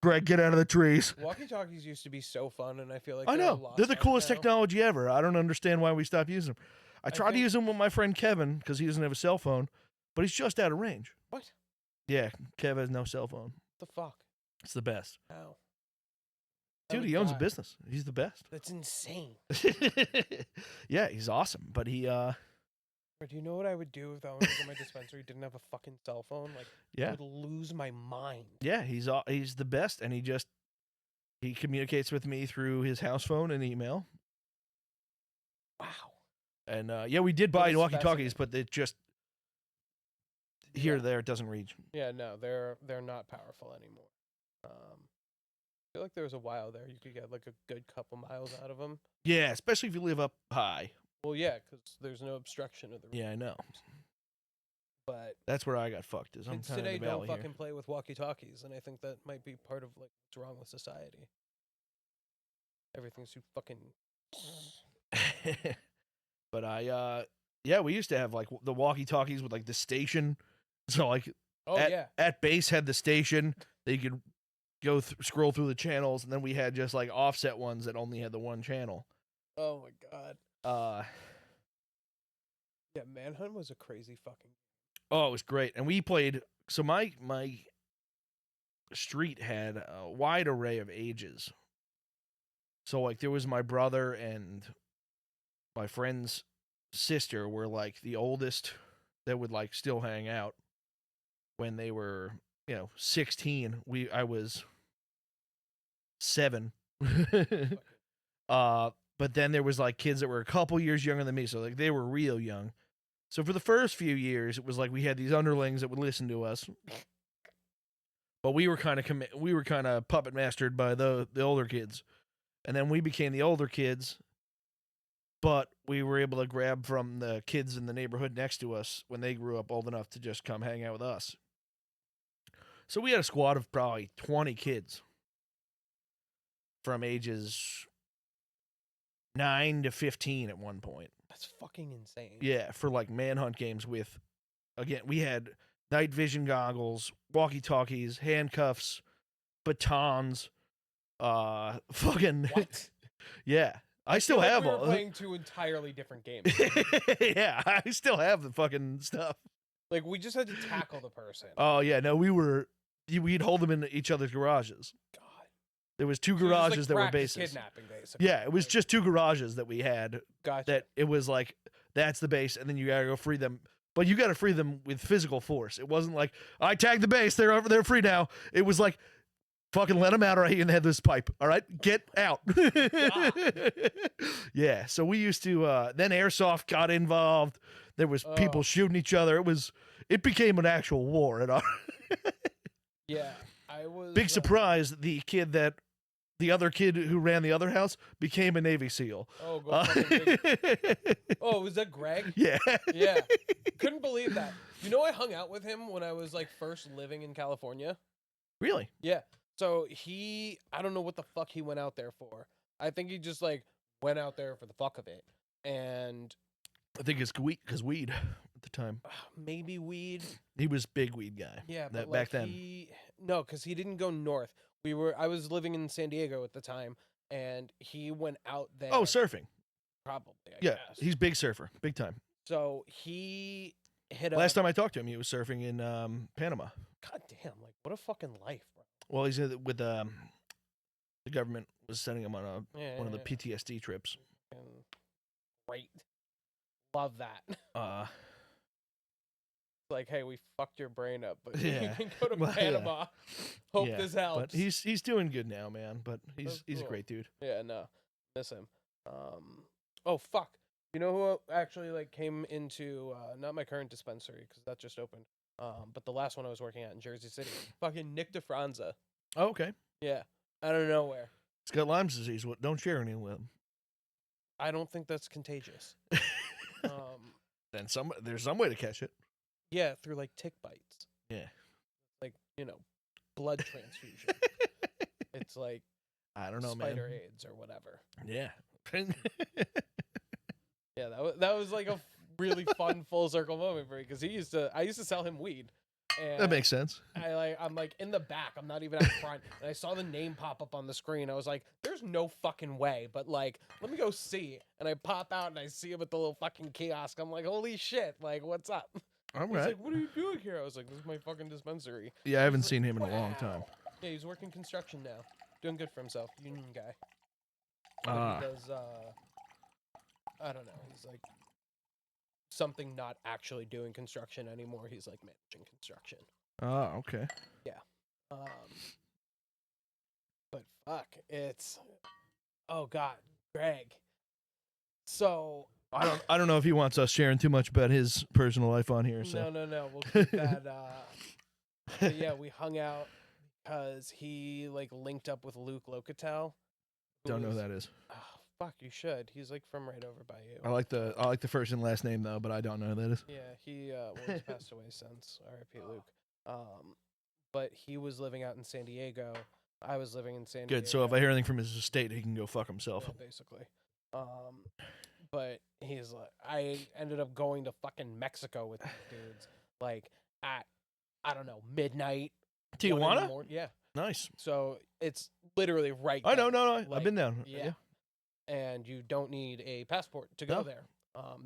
Greg, get out of the trees. Walkie-talkies used to be so fun, and I feel like I know. They're the coolest technology ever. I don't understand why we stopped using them. I tried to use them with my friend Kevin because he doesn't have a cell phone, but he's just out of range. What? Yeah, Kev has no cell phone. What the fuck? It's the best. How? Dude, he owns a business. He's the best. That's insane. Yeah, he's awesome, but he Do you know what I would do if I went to my dispensary didn't have a fucking cell phone? Like, I would lose my mind. Yeah, he's the best, and he communicates with me through his house phone and email. Wow. And we did buy walkie-talkies, but it just here or there it doesn't reach. Yeah, no, they're not powerful anymore. I feel like there was a while there you could get like a good couple miles out of them. Yeah, especially if you live up high. Well, yeah, because there's no obstruction of the road. Yeah, I know. But that's where I got fucked. Is I'm kids kind of today in the valley don't fucking here. play with walkie-talkies, and I think that might be part of like what's wrong with society. Everything's too fucking. But we used to have like the walkie-talkies with like the station. So like, at base had the station that you could go scroll through the channels, and then we had just like offset ones that only had the one channel. Oh my god. Yeah, Manhunt was a crazy fucking. Oh, it was great, and we played. So my street had a wide array of ages. So like there was my brother and my friend's sister were like the oldest that would like still hang out when they were 16. I was 7. But then there was like kids that were a couple years younger than me, so like they were real young. So for the first few years, it was like we had these underlings that would listen to us, but we were kind of puppet mastered by the older kids, and then we became the older kids. But we were able to grab from the kids in the neighborhood next to us when they grew up old enough to just come hang out with us. So we had a squad of probably 20 kids from ages 9 to 15 at one point. That's fucking insane. Yeah, for like manhunt games with, again, we had night vision goggles, walkie-talkies, handcuffs, batons, fucking... What? Yeah. I still have all. We were playing 2 entirely different games. Yeah, I still have the fucking stuff. Like, we just had to tackle the person. Oh, yeah, no, we'd hold them in each other's garages. God. There was 2 garages that were bases. Kidnapping, basically. Yeah, it was just 2 garages that we had. Gotcha. That it was like, that's the base, and then you gotta go free them. But you gotta free them with physical force. It wasn't like, I tagged the base, they're free now. It was like, fucking let them out or I hit you in the head with this pipe. All right? Get out. Yeah, so we used to, then Airsoft got involved. There was people shooting each other. It became an actual war. Yeah, I was... Big surprise, the other kid who ran the other house became a Navy SEAL. Oh, go fucking Oh, was that Greg? Yeah. Yeah. Couldn't believe that. You know, I hung out with him when I was like first living in California. Really? Yeah. So I don't know what the fuck he went out there for. I think he just like went out there for the fuck of it. And I think it's because weed at the time. Maybe weed. He was big weed guy. Yeah, but back then. No, because he didn't go north. I was living in San Diego at the time, and he went out there. Oh, surfing. Probably. I yeah, guess. He's big surfer, big time. So he hit Last time I talked to him, he was surfing in Panama. God damn! Like, what a fucking life, bro. Well, he's with the government was sending him on one of the PTSD trips. Great. Love that. Like, hey, we fucked your brain up, but you can go to Panama. Hope this helps. But he's doing good now, man. But he's a great dude. Yeah, no, miss him. Oh fuck, you know who actually like came into not my current dispensary because that just opened. But the last one I was working at in Jersey City, fucking Nick DeFranza. Oh, okay. Yeah, out of nowhere. He's got Lyme's disease. Don't share any with him. I don't think that's contagious. Then there's some way to catch it. Yeah, through like tick bites. Yeah. Like, blood transfusion. It's like I don't know, spider man. AIDS or whatever. Yeah. Yeah, that was like a really fun full circle moment for me because I used to sell him weed. And that makes sense. I'm like in the back. I'm not even out front. And I saw the name pop up on the screen. I was like, there's no fucking way. But like, let me go see. And I pop out and I see him at the little fucking kiosk. I'm like, holy shit. Like, what's up? All He's right. like, what are you doing here? I was like, this is my fucking dispensary. Yeah, I haven't seen him in a long time. Yeah, he's working construction now. Doing good for himself. Union guy. He does, I don't know. He's like something not actually doing construction anymore. He's like managing construction. Oh, okay. Yeah. But fuck, oh God, Greg. So I don't know if he wants us sharing too much about his personal life on here. So no. We'll keep that. But yeah, we hung out because he like linked up with Luke Locatel. Don't know who that is. Oh, fuck, you should. He's like from right over by you. I like the first and last name though, but I don't know who that is. Yeah, he's passed away since. R.I.P. Luke. But he was living out in San Diego. I was living in San Diego. Good. So if I hear anything from his estate, he can go fuck himself. Yeah, basically. But he's like, I ended up going to fucking Mexico with these dudes, like at, I don't know, midnight. Tijuana? Yeah. Nice. So it's literally right there. No. Like, I've been down. Yeah. And you don't need a passport to go there.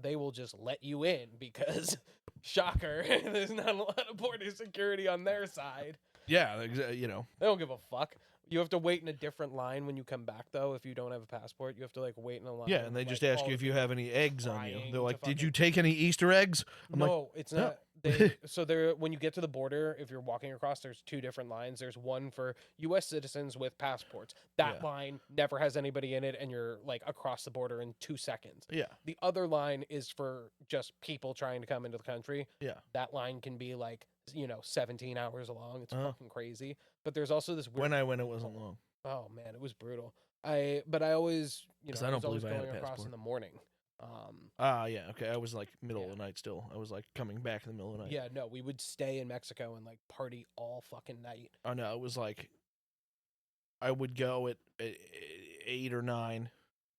They will just let you in because, shocker, there's not a lot of border security on their side. Yeah, They don't give a fuck. You have to wait in a different line when you come back, though. If you don't have a passport, you have to like wait in a line. Yeah, and they just ask you if you have any eggs on you. They're like, "Did you take any Easter eggs?" No, it's not. When you get to the border, if you're walking across, there's two different lines. There's one for U.S. citizens with passports. That line never has anybody in it, and you're like across the border in 2 seconds. Yeah. The other line is for just people trying to come into the country. Yeah. That line can be like 17 hours long. It's fucking crazy. But there's also this weird. When I went, it wasn't long. Oh man, it was brutal. I always, I don't believe I had a going across passport in the morning. Yeah, okay. I was like middle of the night still. I was like coming back in the middle of the night. Yeah, no, we would stay in Mexico and like party all fucking night. Oh no, it was like I would go at 8 or 9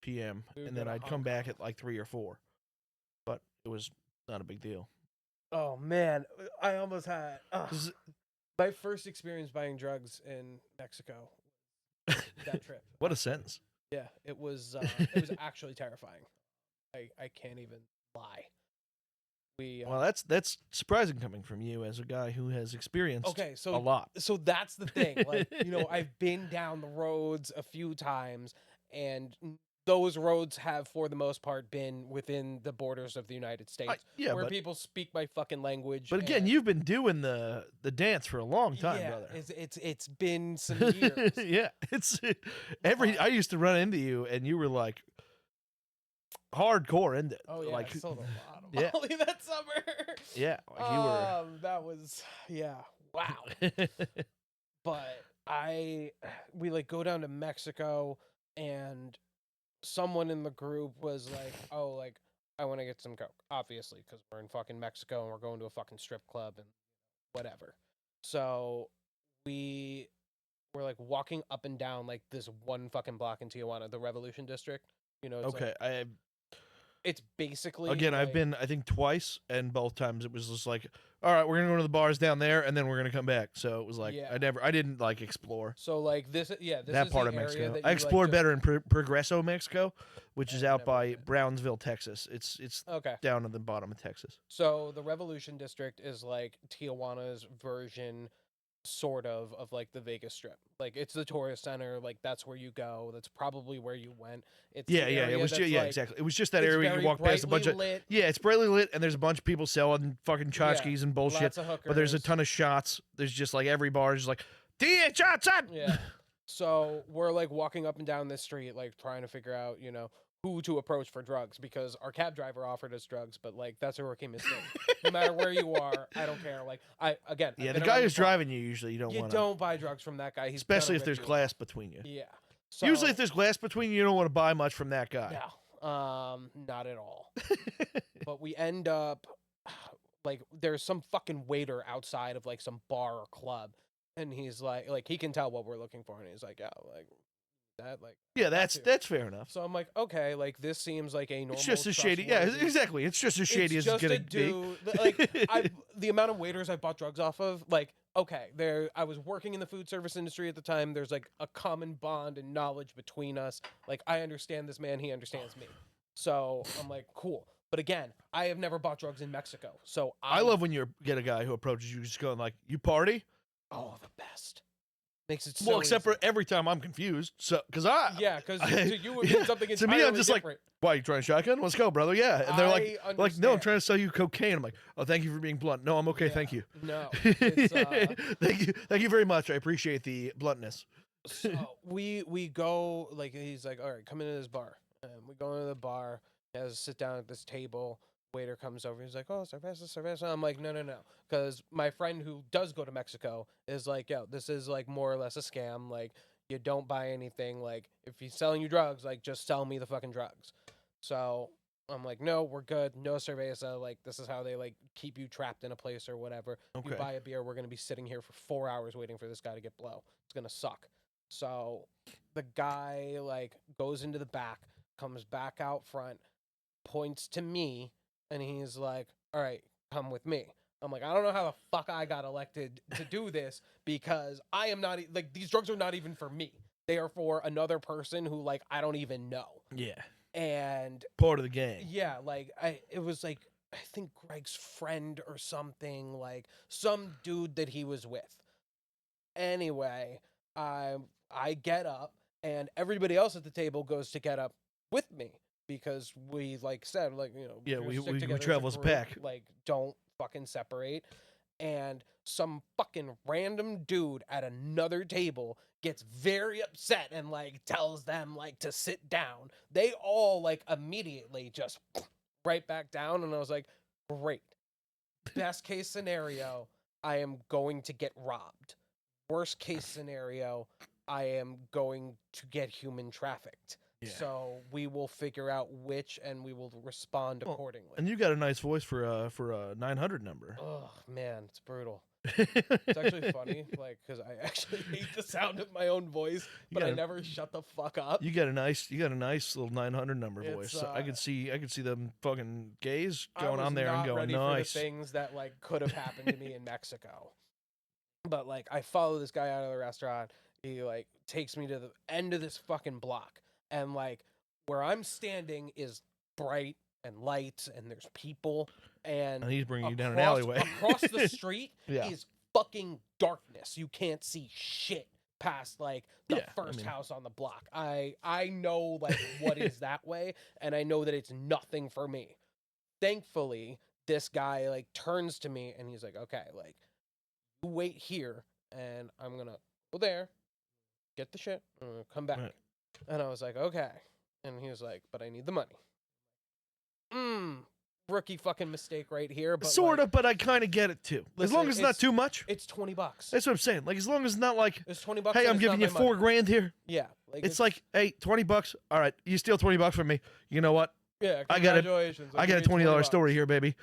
p.m. and then I'd come back at like 3 or 4. But it was not a big deal. Oh man, I almost had my first experience buying drugs in Mexico. That trip. What a sentence. Yeah, it was actually terrifying. I can't even lie. Well, that's surprising coming from you as a guy who has experienced a lot. So that's the thing. Like, I've been down the roads a few times, and those roads have, for the most part, been within the borders of the United States, where people speak my fucking language. But again, you've been doing the dance for a long time, brother. It's been some years. Yeah, I used to run into you, and you were like hardcore into it. Oh yeah, like I sold a lot of Molly that summer. Yeah, like you were. That was wow. But we like go down to Mexico, and someone in the group was like, "Oh, like I want to get some coke," obviously, because we're in fucking Mexico and we're going to a fucking strip club and whatever. So we were like walking up and down like this one fucking block in Tijuana, the Revolution District. Okay, it's basically again. I've been, I think, twice, and both times it was just like, all right, we're gonna go to the bars down there, and then we're gonna come back. So it was like I didn't like explore. So like this that is part the of Mexico. area that I explored like better in Progreso, Mexico, which is out by Brownsville, Texas. It's down at the bottom of Texas. So the Revolution District is like Tijuana's version. sort of like the Vegas Strip. Like it's the tourist center. Like that's where you go. That's probably where you went. It's it was exactly. It was just that area where you walk past a bunch of it's brightly lit, and there's a bunch of people selling fucking tchotchkes and bullshit. Lots of hookers. But there's a ton of shots. There's just like every bar is just like shots up. Yeah. So we're like walking up and down this street, like trying to figure out, you know, who to approach for drugs, because our cab driver offered us drugs, but like that's a rookie mistake. No matter where you are, I don't care. Like the guy who's driving you usually you don't buy drugs from that guy. He's especially if there's glass between you. Yeah. So, usually if there's glass between you don't want to buy much from that guy. No, not at all. But we end up like there's some fucking waiter outside of like some bar or club, and he's like he can tell what we're looking for, and he's like, yeah, like that, like that's fair enough. So I'm like, okay, like this seems like a normal. It's just as shady, exactly. It's just as shady as it's gonna be. Like the amount of waiters I bought drugs off of, like, okay, I was working in the food service industry at the time. There's like a common bond and knowledge between us. Like I understand this man, he understands me. So I'm like, cool. But again, I have never bought drugs in Mexico. So I love when you get a guy who approaches you just going like, "You party?" Oh, the best. Makes it so except easy. for every time I'm confused. So, because to you it means something entirely to me, I'm just different. like, why, you trying to shotgun? Let's go, brother. Yeah. And they're like, no, I'm trying to sell you cocaine. I'm like, oh, thank you for being blunt. No, I'm okay. Thank you. No. Thank you very much. I appreciate the bluntness. So we go, like, he's like, all right, come into this bar. And we go into the bar. He has to sit down at this table. Waiter comes over. He's like, oh, cerveza. I'm like, no. Because my friend who does go to Mexico is like, yo, this is like more or less a scam. Like, you don't buy anything. Like, if he's selling you drugs, like, just sell me the fucking drugs. So I'm like, no, we're good. No cerveza. Like, this is how they, like, keep you trapped in a place or whatever. Okay. You buy a beer, we're going to be sitting here for 4 hours waiting for this guy to get blow. It's going to suck. So the guy, like, goes into the back, comes back out front, points to me, and he's like, all right, come with me. I'm like, I don't know how the fuck I got elected to do this, because I am not, like, these drugs are not even for me. They are for another person who, like, I don't even know. Yeah. And part of the gang. Yeah, like, it was like, I think Greg's friend or something, like, some dude that he was with. Anyway, I get up, and everybody else at the table goes to get up with me. Because we, like, said, like, you know, we travel as a pack. Like, don't fucking separate. And some fucking random dude at another table gets very upset and, like, tells them, like, to sit down. They all, like, immediately just right back down. And I was like, great. Best case scenario, I am going to get robbed. Worst case scenario, I am going to get human trafficked. Yeah. So we will figure out which, and we will respond accordingly. And you got a nice voice for a 900 number. Oh man, it's brutal. It's actually funny, like, because I actually hate the sound of my own voice, but I never shut the fuck up. You got a nice little 900 number voice. So I could see them fucking gays going on there and going, nice. For the things that, like, could have happened to me in Mexico. But, like, I follow this guy out of the restaurant. He, like, takes me to the end of this fucking block. And, like, where I'm standing is bright and light, and there's people. And he's bringing you down an alleyway. Across the street is fucking darkness. You can't see shit past, like, the first house on the block. I know, like, what is that way, and I know that it's nothing for me. Thankfully, this guy, like, turns to me, and he's like, okay, like, you wait here, and I'm going to go there, get the shit, and come back. Right. And I was like, okay. And he was like, but I need the money. Rookie fucking mistake right here. But sort of, but I kind of get it too. As long as it's not too much. It's $20. That's what I'm saying. Like, as long as it's not like, it's $20. Hey, I'm giving you $4,000 here. Yeah. Like, it's like, hey, $20. All right, you steal $20 from me. You know what? Yeah, congratulations. I got a $20 story here, baby.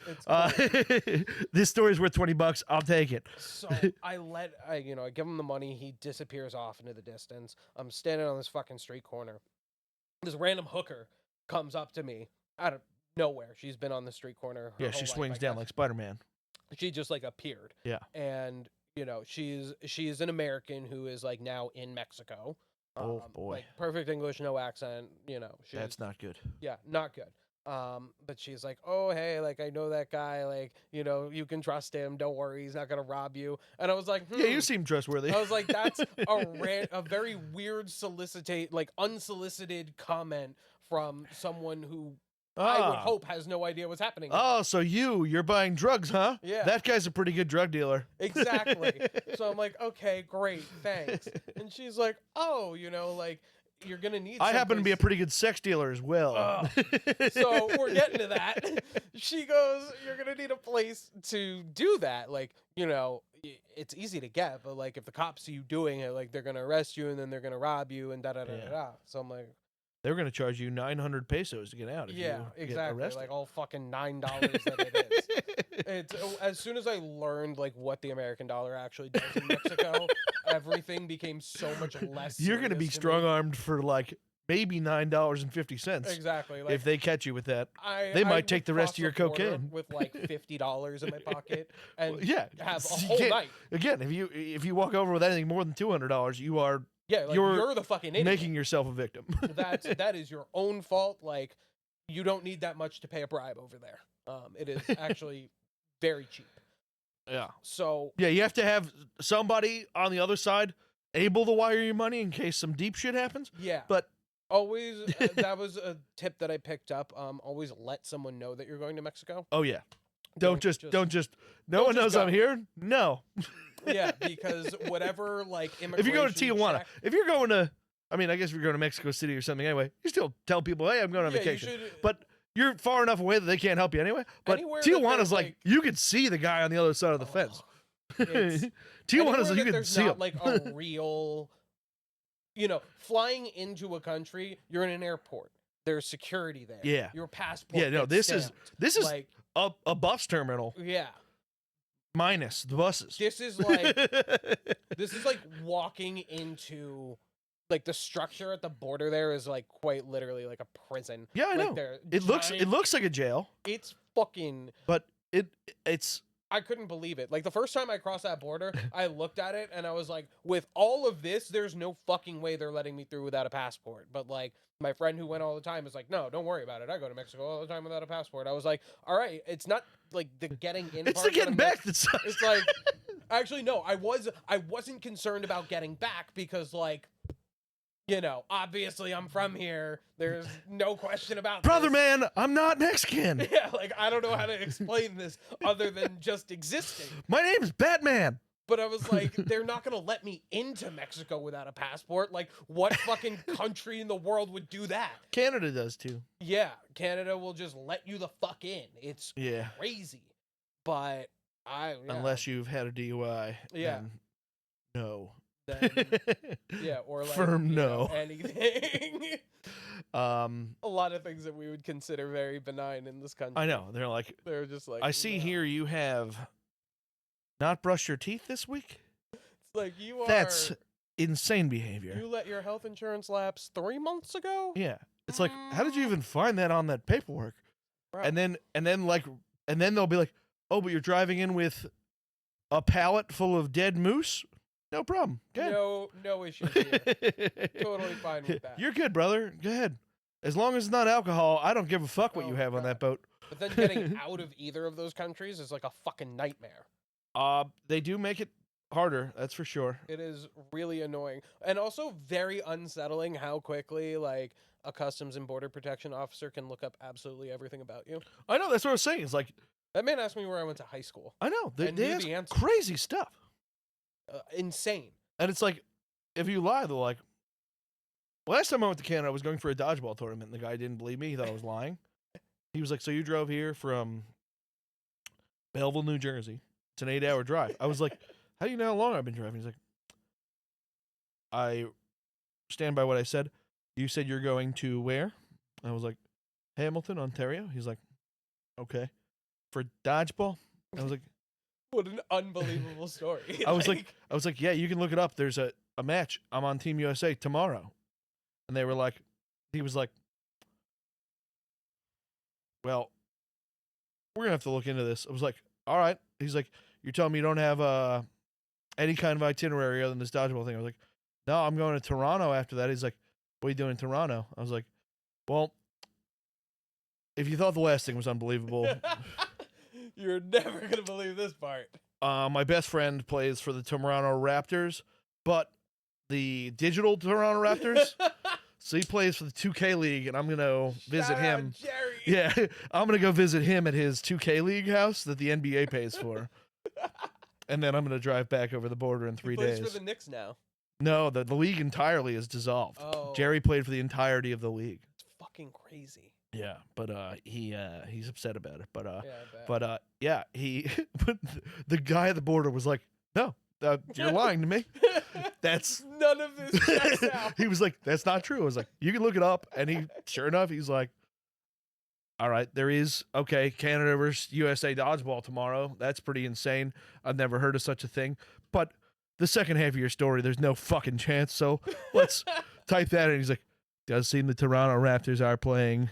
This story's worth $20. I'll take it. So I give him the money. He disappears off into the distance. I'm standing on this fucking street corner. This random hooker comes up to me out of nowhere. She's been on the street corner. Yeah, she swings down like Spider-Man. She just, like, appeared. Yeah. And, you know, she's an American who is, like, now in Mexico. Oh boy! Like, perfect English, no accent. You know, that's not good. Yeah, not good. But she's like, oh, hey, like, I know that guy, like, you can trust him. Don't worry, he's not gonna rob you. And I was like, Yeah, you seem trustworthy. I was like, that's a very weird unsolicited comment from someone who I would hope has no idea what's happening. Oh, so you're buying drugs, huh? Yeah. That guy's a pretty good drug dealer. Exactly. So I'm like, okay, great, thanks. And she's like, oh, like, you're gonna need. I happen to be a pretty good sex dealer as well. So we're getting to that. She goes, you're gonna need a place to do that. Like, it's easy to get, but like if the cops see you doing it, like they're gonna arrest you and then they're gonna rob you and da da da da. So I'm like, they're gonna charge you 900 pesos to get out. If you exactly. Get arrested. Like all fucking $9 that it is. It's as soon as I learned like what the American dollar actually does in Mexico, everything became so much less. You're gonna be strong armed for like maybe $9.50. Exactly. Like, if they catch you with that, they might take the rest of your cocaine with like $50 in my pocket and have a you whole night. Again, if you walk over with anything more than $200, you are you're the fucking idiot. Making yourself a victim. That is your own fault. Like, you don't need that much to pay a bribe over there. It is actually very cheap. Yeah. So you have to have somebody on the other side able to wire you money in case some deep shit happens. Yeah. But always, that was a tip that I picked up. Always let someone know that you're going to Mexico. Oh yeah. Don't just no one knows I'm here. No. Yeah, because whatever like immigration. If you go to Tijuana, if you're going to, I mean, I guess if you're going to Mexico City or something anyway, you still tell people, hey, I'm going on vacation. But you're far enough away that they can't help you anyway. But Tijuana's like you could see the guy on the other side of the fence. Tijuana's like you can see him. Like a real, flying into a country, you're in an airport. There's security there. Yeah. Your passport. Yeah, no, this is like a bus terminal. Yeah. Minus the buses. This is like walking into like the structure at the border there is like quite literally like a prison. Yeah, I know. It looks like a jail. It's fucking. But it's. I couldn't believe it. Like the first time I crossed that border, I looked at it and I was like, with all of this, there's no fucking way they're letting me through without a passport. But like my friend who went all the time is like, no, don't worry about it. I go to Mexico all the time without a passport. I was like, all right, it's not like the getting in. It's the getting back that sucks. It's like, actually, no, I wasn't concerned about getting back because like, obviously I'm from here. There's no question about Brother man, I'm not Mexican. Yeah, like I don't know how to explain this other than just existing. My name's Batman. But I was like, they're not going to let me into Mexico without a passport. Like, what fucking country in the world would do that? Canada does too. Yeah, Canada will just let you the fuck in. It's crazy. But unless you've had a DUI. Yeah. No. Then, or like firm no. Anything. A lot of things that we would consider very benign in this country. I know. They're just like I see here you have not brushed your teeth this week? It's like That's insane behavior. You let your health insurance lapse 3 months ago? Yeah. It's like, how did you even find that on that paperwork? Right. And then they'll be like, oh, but you're driving in with a pallet full of dead moose? No problem. Go ahead. No issues here. Totally fine with that. You're good, brother. Go ahead. As long as it's not alcohol, I don't give a fuck what you have on that boat. But then getting out of either of those countries is like a fucking nightmare. They do make it harder, that's for sure. It is really annoying. And also very unsettling how quickly, like, a Customs and Border Protection officer can look up absolutely everything about you. I know, that's what I was saying. It's like... That man asked me where I went to high school. I know. They ask crazy stuff. Insane. And it's like, if you lie, they're like... Last time I went to Canada, I was going for a dodgeball tournament, and the guy didn't believe me. He thought I was lying. He was like, so you drove here from Belleville, New Jersey. It's an 8-hour drive. I was like, how do you know how long I've been driving? He's like, I stand by what I said. You said you're going to where? I was like, Hamilton, Ontario. He's like, okay. For dodgeball? I was like, what an unbelievable story. I was like, yeah, you can look it up. There's a match. I'm on Team USA tomorrow. And they were like, he was like, well, we're going to have to look into this. I was like, all right. He's like, you're telling me you don't have any kind of itinerary other than this dodgeball thing? I was like, no, I'm going to Toronto after that. He's like, what are you doing in Toronto? I was like, well, if you thought the last thing was unbelievable, you're never gonna believe this part. My best friend plays for the Toronto Raptors, but the digital Toronto Raptors. So he plays for the 2K League, and I'm going to visit him. Jerry. Yeah, I'm going to go visit him at his 2K League house that the NBA pays for. And then I'm going to drive back over the border in 3 days. He plays for the Knicks now. No, the league entirely is dissolved. Oh. Jerry played for the entirety of the league. It's fucking crazy. Yeah, but he's upset about it. But yeah, he but the guy at the border was like, "No, you're lying to me. That's none of this checks out." He was like, "That's not true." I was like, "You can look it up." And he, sure enough, he's like, "All right, there is Canada versus USA dodgeball tomorrow. That's pretty insane. I've never heard of such a thing. But the second half of your story, there's no fucking chance. So let's type that in." He's like, "Does seem the Toronto Raptors are playing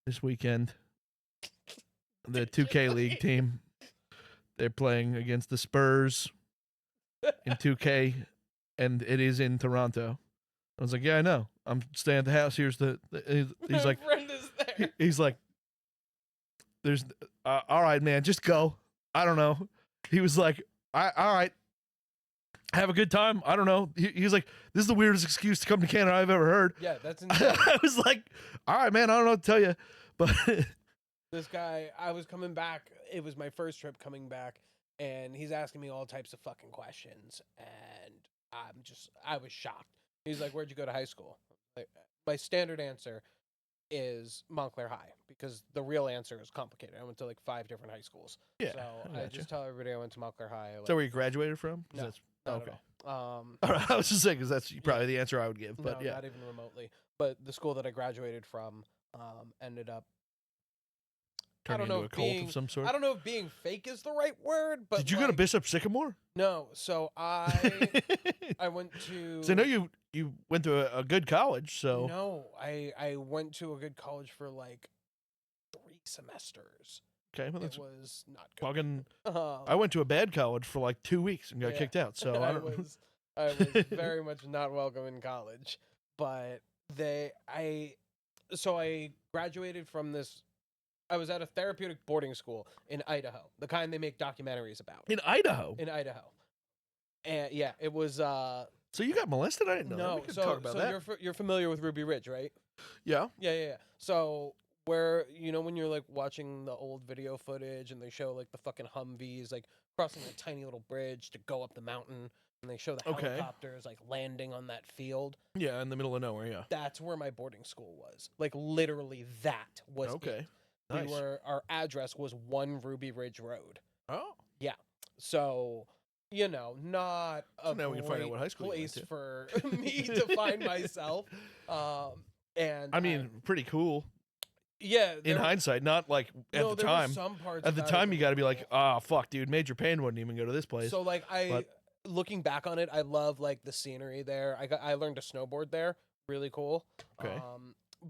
this weekend. The 2K League team. They're playing against the Spurs in 2K, and it is in Toronto." I was like, "Yeah, I know. I'm staying at the house. Here's he's like, friend is there. He's like, there's, all right, man, just go. I don't know." He was like, all right, have a good time. I don't know. He's like, "This is the weirdest excuse to come to Canada I've ever heard." Yeah, that's insane. I was like, "All right, man, I don't know what to tell you." But this guy, I was coming back. It was my first trip coming back, and he's asking me all types of fucking questions, and I was shocked. He's like, "Where'd you go to high school?" Like, my standard answer is Montclair High, because the real answer is complicated. I went to like 5 different high schools. Yeah, so I just tell everybody I went to Montclair High. Is that where you graduated from? No, That's, not okay. at all. All right, I was just saying, because that's probably the answer I would give. But no, yeah, not even remotely. But the school that I graduated from ended up turning into a cult of some sort. I don't know if being fake is the right word, but did you go to Bishop Sycamore? No, so I went to. So I know you went to a good college. So no, I went to a good college for like 3 semesters. Okay, well, it was not good. Fucking, I went to a bad college for like 2 weeks and got kicked out. So I was very much not welcome in college. But I graduated from this. I was at a therapeutic boarding school in Idaho, the kind they make documentaries about. In Idaho. And yeah, it was. So you got molested? I didn't know. No, we could talk about that. You're familiar with Ruby Ridge, right? Yeah. Yeah. So where when you're like watching the old video footage and they show like the fucking Humvees like crossing a tiny little bridge to go up the mountain, and they show the helicopters like landing on that field. Yeah, in the middle of nowhere. Yeah. That's where my boarding school was. Like literally, that was okay. It. Nice. Our address was 1 Ruby Ridge Road. Oh. Yeah. So, not a now we can find out what high school place for me to find myself. And I mean, pretty cool. Yeah. In hindsight, not like at the time. Some parts at the time, you got to be like, fuck, dude, Major Payne wouldn't even go to this place. So, like, looking back on it, I love like the scenery there. I learned to snowboard there. Really cool. Okay.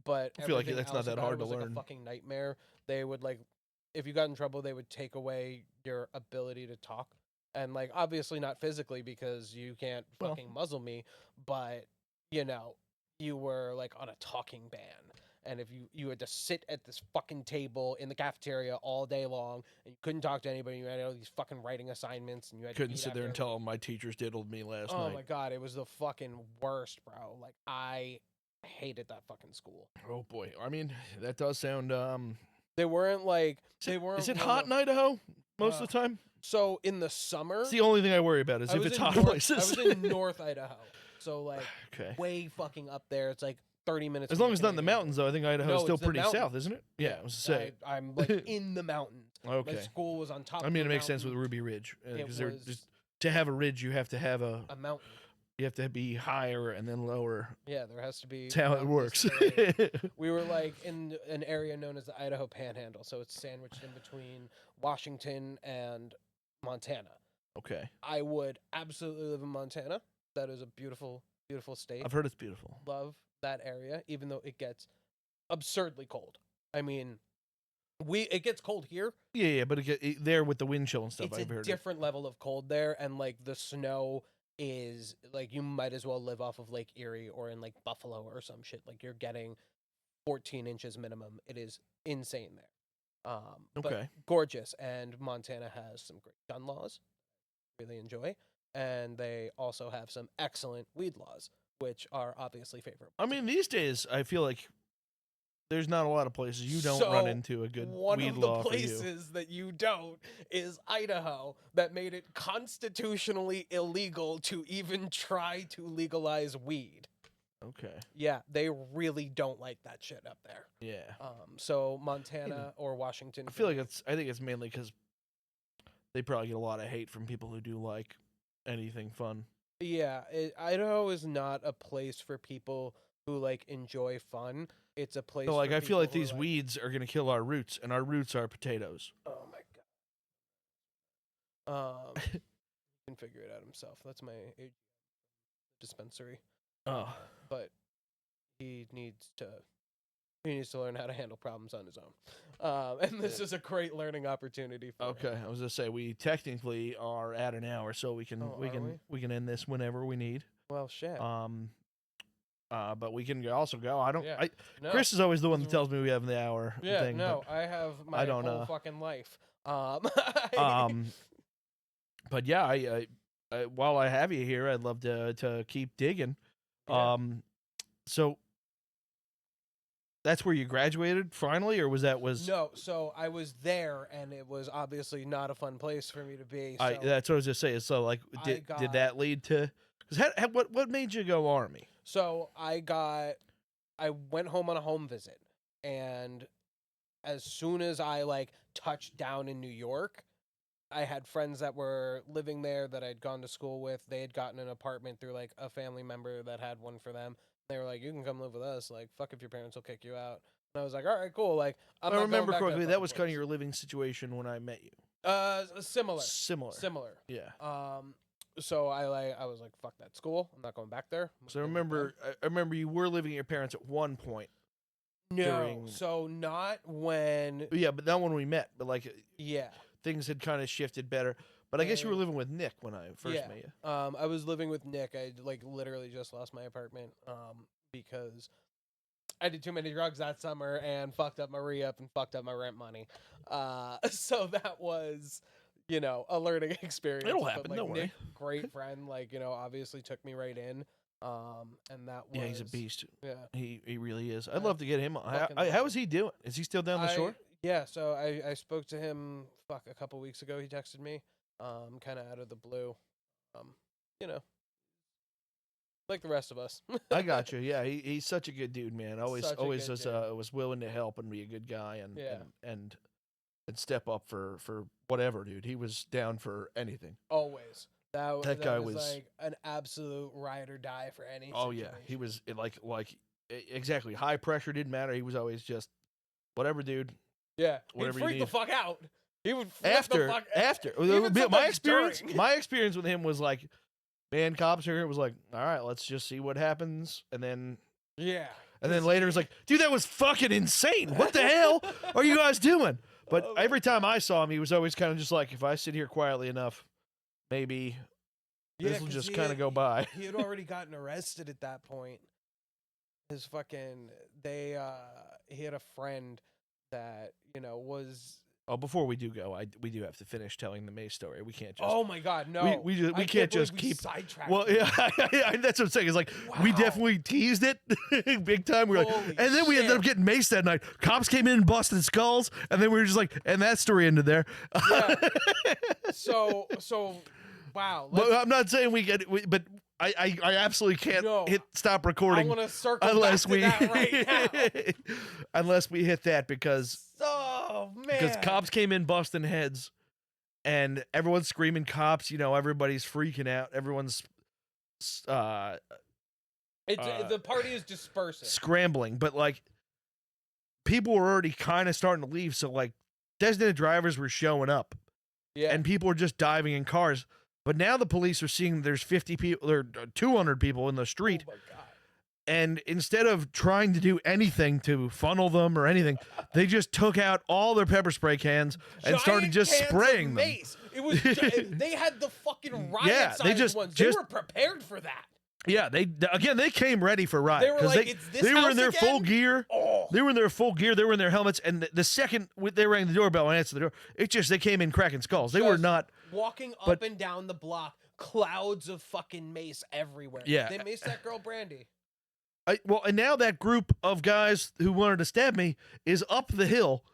But I feel like that's not that hard to learn. Like a fucking nightmare. They would like, if you got in trouble, they would take away your ability to talk, and like obviously not physically because you can't fucking muzzle me, but you were like on a talking ban, and if you had to sit at this fucking table in the cafeteria all day long, and you couldn't talk to anybody, you had all these fucking writing assignments, and you couldn't sit there and tell them my teachers diddled me last night. Oh my god, it was the fucking worst, bro. Like I hated that fucking school. Oh boy, I mean that does sound. They weren't like they weren't. Is it hot in Idaho most of the time? So in the summer, it's the only thing I worry about is if it's hot places. I was in North Idaho, so like way fucking up there. It's like 30 minutes. As long as it's not in the mountains, though, I think Idaho is still pretty south, isn't it? Yeah, I was to say. I'm like in the mountains. Okay. My school was on top. I mean, it makes sense with Ruby Ridge because to have a ridge, you have to have a mountain. You have to be higher and then lower. Yeah, there has to be. That's how it works. We were like in an area known as the Idaho Panhandle, so it's sandwiched in between Washington and Montana. Okay. I would absolutely live in Montana. That is a beautiful, beautiful state. I've heard it's beautiful. Love that area, even though it gets absurdly cold. I mean, it gets cold here. Yeah, but there with the wind chill and stuff. It's a different level of cold there, and like the snow is like you might as well live off of Lake Erie or in like Buffalo or some shit. Like you're getting 14 inches minimum. It is insane there. But Okay. gorgeous. And Montana has some great gun laws. Really enjoy. And they also have some excellent weed laws, which are obviously favorable. I mean, these days, I feel like there's not a lot of places you don't run into a good weed law for you. One of the places that you don't is Idaho, that made it constitutionally illegal to even try to legalize weed. Okay. Yeah, they really don't like that shit up there. Yeah. So Montana or Washington. I think it's mainly because they probably get a lot of hate from people who do like anything fun. Yeah, Idaho is not a place for people who like enjoy fun. It's a place. So like, I feel like these like, weeds are gonna kill our roots, and our roots are potatoes. Oh my god. He can figure it out himself. That's my dispensary. Oh. But he needs to learn how to handle problems on his own. And this is a great learning opportunity for him. I was gonna say, we technically are at an hour, so we can end this whenever we need. Well, shit. But we can also go. No. Chris is always the one that tells me we have the hour thing. No, I have my whole fucking life. But yeah, I while I have you here, I'd love to keep digging. Yeah. So that's where you graduated finally, or was No, so I was there, and it was obviously not a fun place for me to be. So that's what I was just saying. So like, did that lead to? What made you go Army? So I went home on a home visit, and as soon as I like touched down in New York, I had friends that were living there that I'd gone to school with. They had gotten an apartment through like a family member that had one for them. They were like, "You can come live with us. Like, fuck if your parents will kick you out." And I was like, "All right, cool." Like, I remember correctly, that was kind of your living situation when I met you. Similar. Yeah. So I was like, "Fuck that school. I'm not going back there." So I remember you were living with your parents at one point. No, so not when. Yeah, but not when we met. But like, yeah, things had kind of shifted better. But I guess you were living with Nick when I first met you. I was living with Nick. I like literally just lost my apartment because I did too many drugs that summer and fucked up my re-up and fucked up my rent money. So that was, a learning experience. It'll happen. But, Don't worry. Nick, great friend, obviously took me right in. And that was... Yeah, he's a beast. Yeah. He really is. I'd love to get him on. How is he doing? Is he still down the shore? Yeah, so I spoke to him, a couple weeks ago. He texted me, kind of out of the blue. Like the rest of us. I got you. Yeah, he's such a good dude, man. Always was willing to help and be a good guy and step up for whatever, dude. He was down for anything. Always. That guy was like an absolute ride or die for any Oh situation. Yeah, he was exactly. High pressure didn't matter. He was always just whatever, dude. Yeah, whatever he'd freak the fuck out. He would after. My experience during. My experience with him was like, man, cops are here. It was like, all right, let's just see what happens, and then later it's like, dude, that was fucking insane. What the hell are you guys doing? But every time I saw him, he was always kind of just like, if I sit here quietly enough, maybe this will just kind of go by. He had already gotten arrested at that point. He had a friend that, was... Oh, before we do go, we do have to finish telling the Mace story. We can't just... Oh my God, no. We can't just keep... sidetracked. Well, yeah, that's what I'm saying. It's like, we definitely teased it big time. We were like, and then we ended up getting maced that night. Cops came in and busted skulls, and then we were just like, and that story ended there. Yeah. So, wow. But I'm not saying but I absolutely can't hit stop recording. I want to circle unless back to that right now. Unless we hit that because cops came in busting heads and everyone's screaming cops, everybody's freaking out. Everyone's the party is dispersing. Scrambling, but like people were already kind of starting to leave, so like designated drivers were showing up. Yeah. And people were just diving in cars. But now the police are seeing there's 50 people or 200 people in the street. Oh my God. And instead of trying to do anything to funnel them or anything, they just took out all their pepper spray cans and started just spraying them. It was they had the fucking riot ones. They were prepared for that. Yeah, they came ready for riot. They were like, "It's this they were house in their again?" full gear. Oh. They were in their full gear. They were in their helmets. And the second they rang the doorbell and answered the door, they came in cracking skulls. They were not walking up and down the block, clouds of fucking mace everywhere. Yeah, they maced that girl Brandy. Well, and now that group of guys who wanted to stab me is up the hill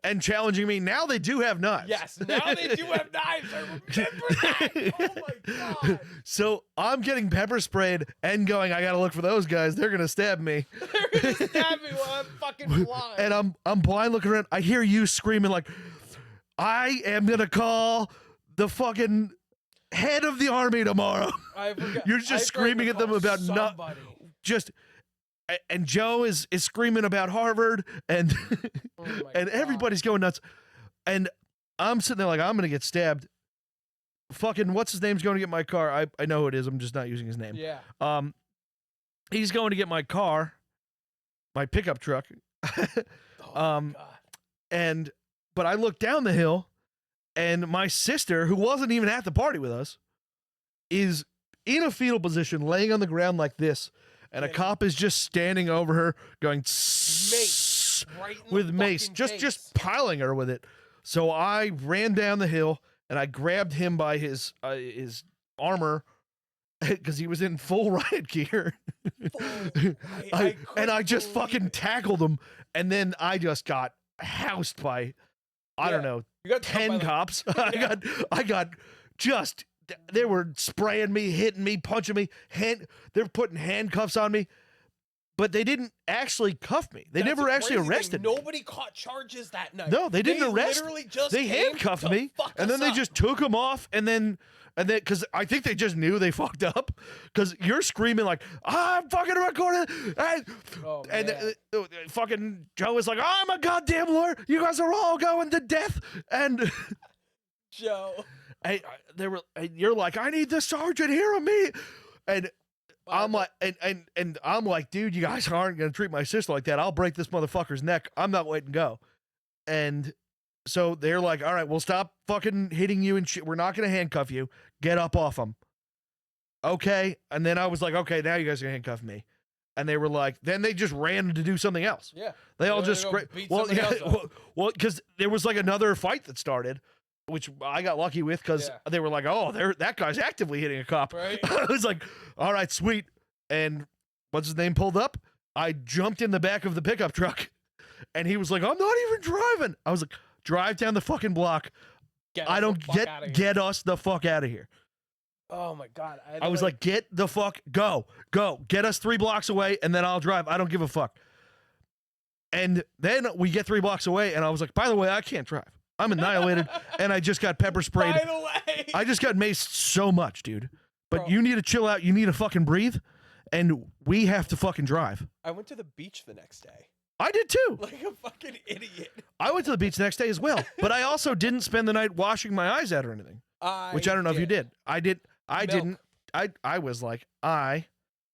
and challenging me. Now they do have knives. Yes, now they do have knives. I remember that. Oh my god. So I'm getting pepper sprayed and going, I gotta look for those guys. They're gonna stab me. They're gonna stab me while I'm fucking blind. And I'm blind looking around. I hear you screaming like, I am gonna call the fucking head of the army tomorrow. You're just screaming at them about and Joe is screaming about Harvard and and everybody's going nuts. And I'm sitting there like, I'm going to get stabbed. Fucking what's his name's going to get my car. I know who it is. I'm just not using his name. Yeah. He's going to get my car, my pickup truck. God. But I look down the hill and my sister, who wasn't even at the party with us, is in a fetal position laying on the ground like this. And a cop is just standing over her, going mace, right with mace, just piling her with it. So I ran down the hill and I grabbed him by his armor because he was in full riot gear. I just fucking tackled him, and then I just got housed by I don't know 10 cops. I got just. They were spraying me, hitting me, punching me. They're putting handcuffs on me, but they didn't actually cuff me. They never actually arrested me. Nobody caught charges that night. No, they didn't arrest. They handcuffed me, and then they just took them off, and then because I think they just knew they fucked up. Because you're screaming like, I'm fucking recording, and fucking Joe is like, I'm a goddamn lawyer. You guys are all going to death, and Joe. You're like, I need the sergeant here on me, and I'm like, and I'm like, dude, you guys aren't gonna treat my sister like that. I'll break this motherfucker's neck. I'm not letting go. And so they're like, all right, we'll stop fucking hitting you and shit. We're not gonna handcuff you. Get up off them. Okay. And then I was like, okay, now you guys are gonna handcuff me. And they were like, then they just ran to do something else. Yeah. They all just well, because there was like another fight that started, which I got lucky with because they were like, oh, that guy's actively hitting a cop. Right. I was like, all right, sweet. And what's his name pulled up? I jumped in the back of the pickup truck, and he was like, I'm not even driving. I was like, drive down the fucking block. Get us the fuck out of here. Oh my God. I was like, get the fuck, go. Get us 3 blocks away, and then I'll drive. I don't give a fuck. And then we get 3 blocks away, and I was like, by the way, I can't drive. I'm annihilated, and I just got pepper sprayed. By the way. I just got maced so much, dude. But you need to chill out. You need to fucking breathe, and we have to fucking drive. I went to the beach the next day. I did too. Like a fucking idiot. I went to the beach the next day as well, but I also didn't spend the night washing my eyes out or anything, which I don't know if you did. I didn't. I was like, I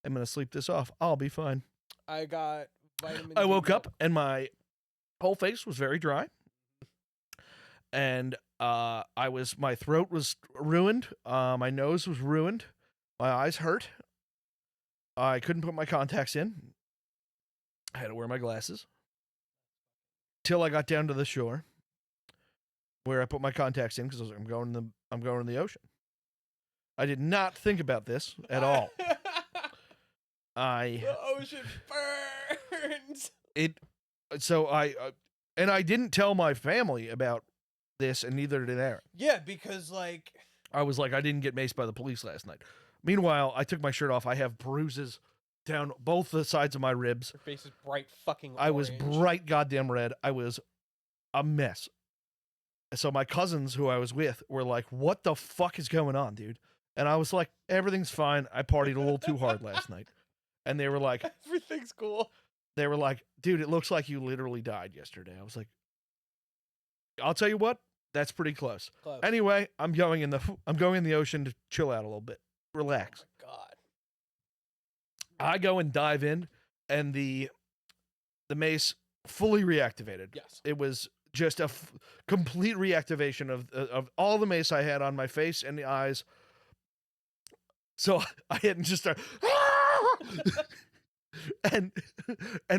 am going to sleep this off. I'll be fine. I got vitamin D. I woke up, and my whole face was very dry. And my throat was ruined. My nose was ruined. My eyes hurt. I couldn't put my contacts in. I had to wear my glasses till I got down to the shore, where I put my contacts in because I was like, I'm going in the ocean. I did not think about this at all. The ocean burns. So I didn't tell my family about this, and neither did Aaron. Yeah, because like I was like, I didn't get maced by the police last night. Meanwhile, I took my shirt off. I have bruises down both the sides of my ribs. Your face is bright fucking orange. I was bright goddamn red. I was a mess. So my cousins who I was with were like, what the fuck is going on, dude? And I was like, everything's fine. I partied a little too hard last night. And they were like, everything's cool. They were like, dude, it looks like you literally died yesterday. I was like, I'll tell you what, that's pretty close. Anyway, I'm going in the ocean to chill out a little bit. Relax. Oh my God. I go and dive in, and the mace fully reactivated. Yes. It was just a complete reactivation of all the mace I had on my face and the eyes. So I hadn't just started, and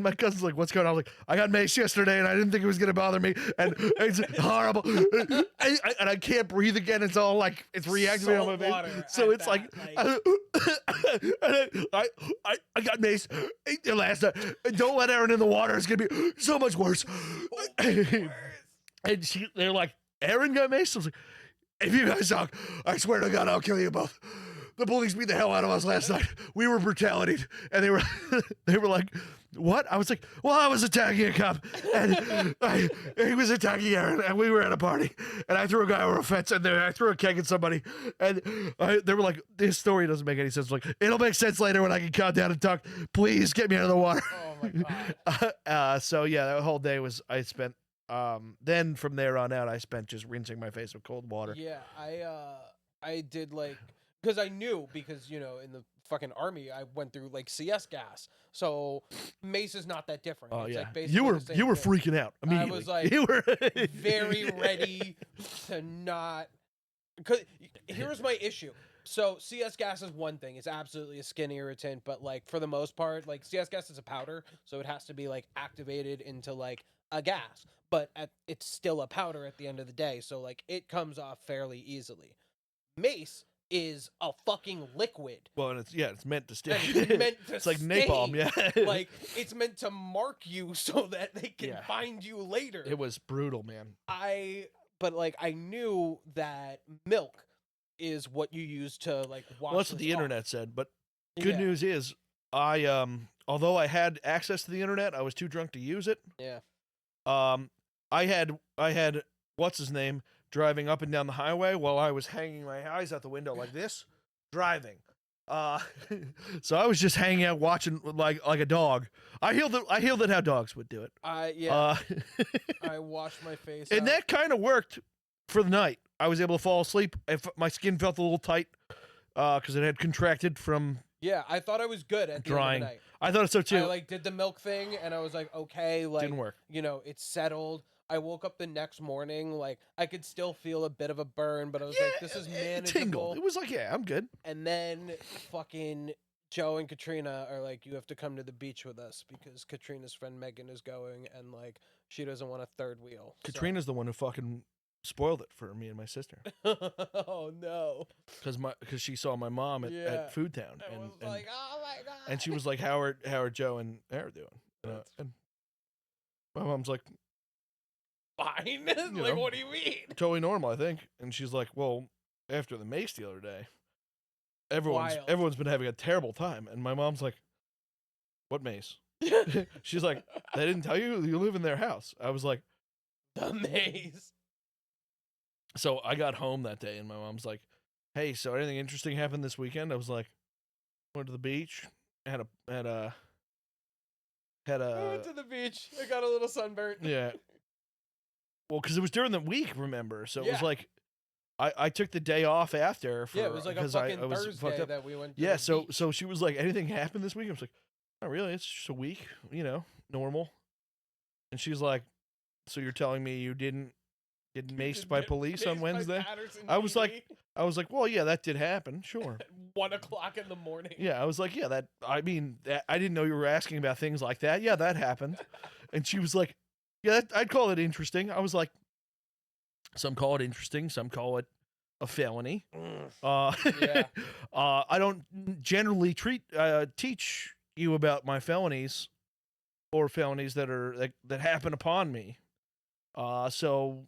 my cousin's like, "What's going on?" I was like, "I got maced yesterday, and I didn't think it was gonna bother me, and it's horrible, and I can't breathe again. It's all like it's reactivating on my face. So it's like I got maced last night. Don't let Aaron in the water. It's gonna be so much worse." And they're like, "Aaron got maced." I was like, "If you guys talk, I swear to God, I'll kill you both. The police beat the hell out of us last night. We were brutalityed." And they were like, "What?" I was like, "Well, I was attacking a cop, and he was attacking Aaron, and we were at a party, and I threw a guy over a fence, and then I threw a keg at somebody, and they were like, this story doesn't make any sense. Like, it'll make sense later when I can calm down and talk. Please get me out of the water." Oh my God. So yeah, that whole day I spent. Then from there on out, I spent just rinsing my face with cold water. Yeah, I did like. Because I knew, because, you know, in the fucking army, I went through, like, CS gas. So, mace is not that different. Oh, it's yeah. Like you were freaking out immediately. I was, like, you were very ready to not... Because here's my issue. So, CS gas is one thing. It's absolutely a skin irritant. But, like, for the most part, like, CS gas is a powder. So, it has to be, like, activated into, like, a gas. But it's still a powder at the end of the day. So, like, it comes off fairly easily. Mace is a fucking liquid. Well, and it's meant to stick. It's meant to it's like napalm, yeah. Like, it's meant to mark you so that they can find you later. It was brutal, man. But like, I knew that milk is what you use to like wash. Well, that's what the internet said, but good news is although I had access to the internet, I was too drunk to use it. Yeah. I had what's his name driving up and down the highway while I was hanging my eyes out the window like this, driving. So I was just hanging out watching like a dog. I healed it how dogs would do it. I washed my face and out. that kind of worked for the night. I was able to fall asleep. My skin felt a little tight because it had contracted from I thought I was good at the drying. end of the night. I thought so too. I like did the milk thing and I was like, okay, like didn't work. You know, it's settled. I woke up the next morning, like, I could still feel a bit of a burn, but I was like, this is manageable. Tingled. It was like, yeah, I'm good. And then fucking Joe and Katrina are like, you have to come to the beach with us because Katrina's friend Megan is going and, like, she doesn't want a third wheel. Katrina's the one who fucking spoiled it for me and my sister. Oh, no. Because she saw my mom at Food Town. And was like, oh, my God. And she was like, how are Joe and Aaron doing? And my mom's like, fine. Like, what do you mean? Totally normal, I think. And she's like, well, after the mace the other day, everyone's been having a terrible time. And my mom's like, what mace? She's like, they didn't tell you live in their house. I was like, the mace. So I got home that day and my mom's like, hey, so anything interesting happened this weekend? I was like, went to the beach, I went to the beach. I got a little sunburn. Yeah. Well, because it was during the week, remember? So it was like, I took the day off after. It was like a fucking Thursday that we went to the beach. So she was like, anything happened this week? I was like, not really. It's just a week, normal. And she's like, so you're telling me you didn't get maced by police on Wednesday? I was like, well, yeah, that did happen. Sure. At 1 o'clock in the morning. Yeah, I was like, yeah, I didn't know you were asking about things like that. Yeah, that happened. And she was like, yeah, I'd call it interesting. I was like, some call it interesting, some call it a felony. I don't generally teach you about my felonies or felonies that happen upon me. So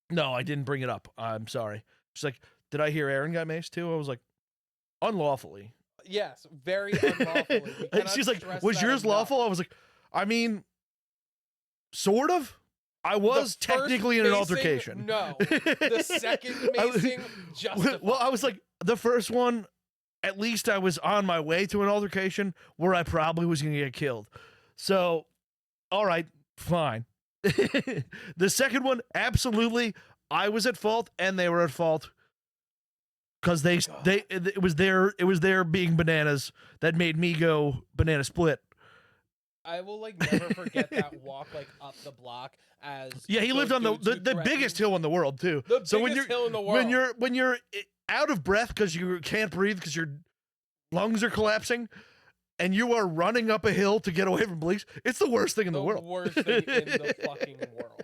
no, I didn't bring it up. I'm sorry. She's like, did I hear Aaron got maced too? I was like, unlawfully. Yes, very unlawfully. She's like, was yours lawful? I was like, I mean, sort of. I was technically in an altercation. No. The second macing, justified. Well, I was like, the first one, at least I was on my way to an altercation where I probably was going to get killed. So, all right, fine. The second one, absolutely, I was at fault and they were at fault because it was their being bananas that made me go banana split. I will never forget that walk up the block as he lived on the biggest hill in the world too. The biggest hill in the world. When you're out of breath because you can't breathe because your lungs are collapsing, and you are running up a hill to get away from police. It's the worst thing in the world. The worst thing in the fucking world.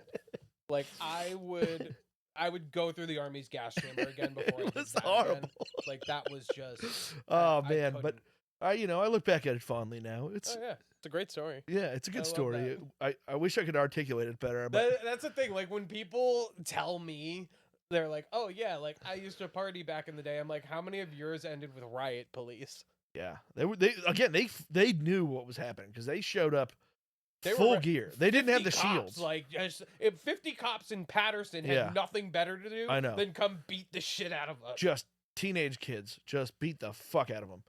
Like, I would go through the Army's gas chamber again before I did that horrible. Again. Like, that was just... Oh, man. But, I look back at it fondly now. It's a great story. Yeah, it's a good story. I wish I could articulate it better. But that's the thing. Like, when people tell me, they're like, oh, yeah, like, I used to party back in the day. I'm like, how many of yours ended with riot police? Yeah. They knew what was happening because they showed up full gear. They didn't have the shields. Like, if 50 cops in Patterson had nothing better to do than come beat the shit out of us. Just teenage kids. Just beat the fuck out of them.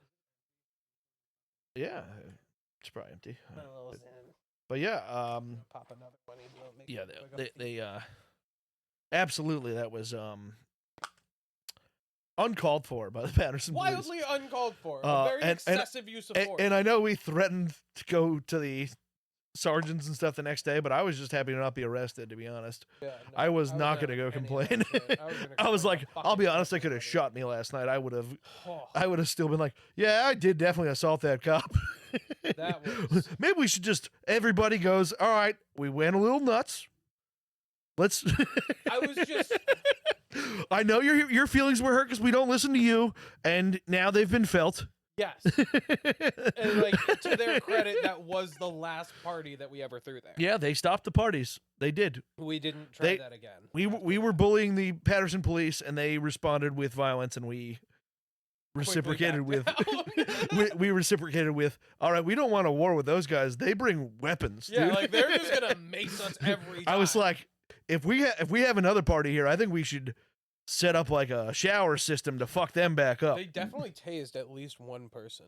Yeah. It's probably empty. But yeah. Pop another one. Yeah, they absolutely, that was uncalled for by the Patterson police. Wildly uncalled for. A very excessive use of force. And I know we threatened to go to the sergeants and stuff the next day, but I was just happy to not be arrested, to be honest. Yeah, no, I was not going to go complain. I was like, I'll be honest, they could have shot me last night. I would have still been like, yeah, I did definitely assault that cop. That was... Maybe we should just, everybody goes, all right, we went a little nuts. Let's... I was just... I know your feelings were hurt because we don't listen to you, and now they've been felt. Yes. And, like, to their credit, that was the last party that we ever threw there. Yeah, they stopped the parties. They did. We didn't try that again. We were bullying the Patterson police, and they responded with violence, and we reciprocated with we reciprocated with, all right, we don't want a war with those guys. They bring weapons. Yeah, dude. like, they're just gonna mace us every time. I was like, if we have another party here, I think we should set up like a shower system to fuck them back up. They definitely tased at least one person.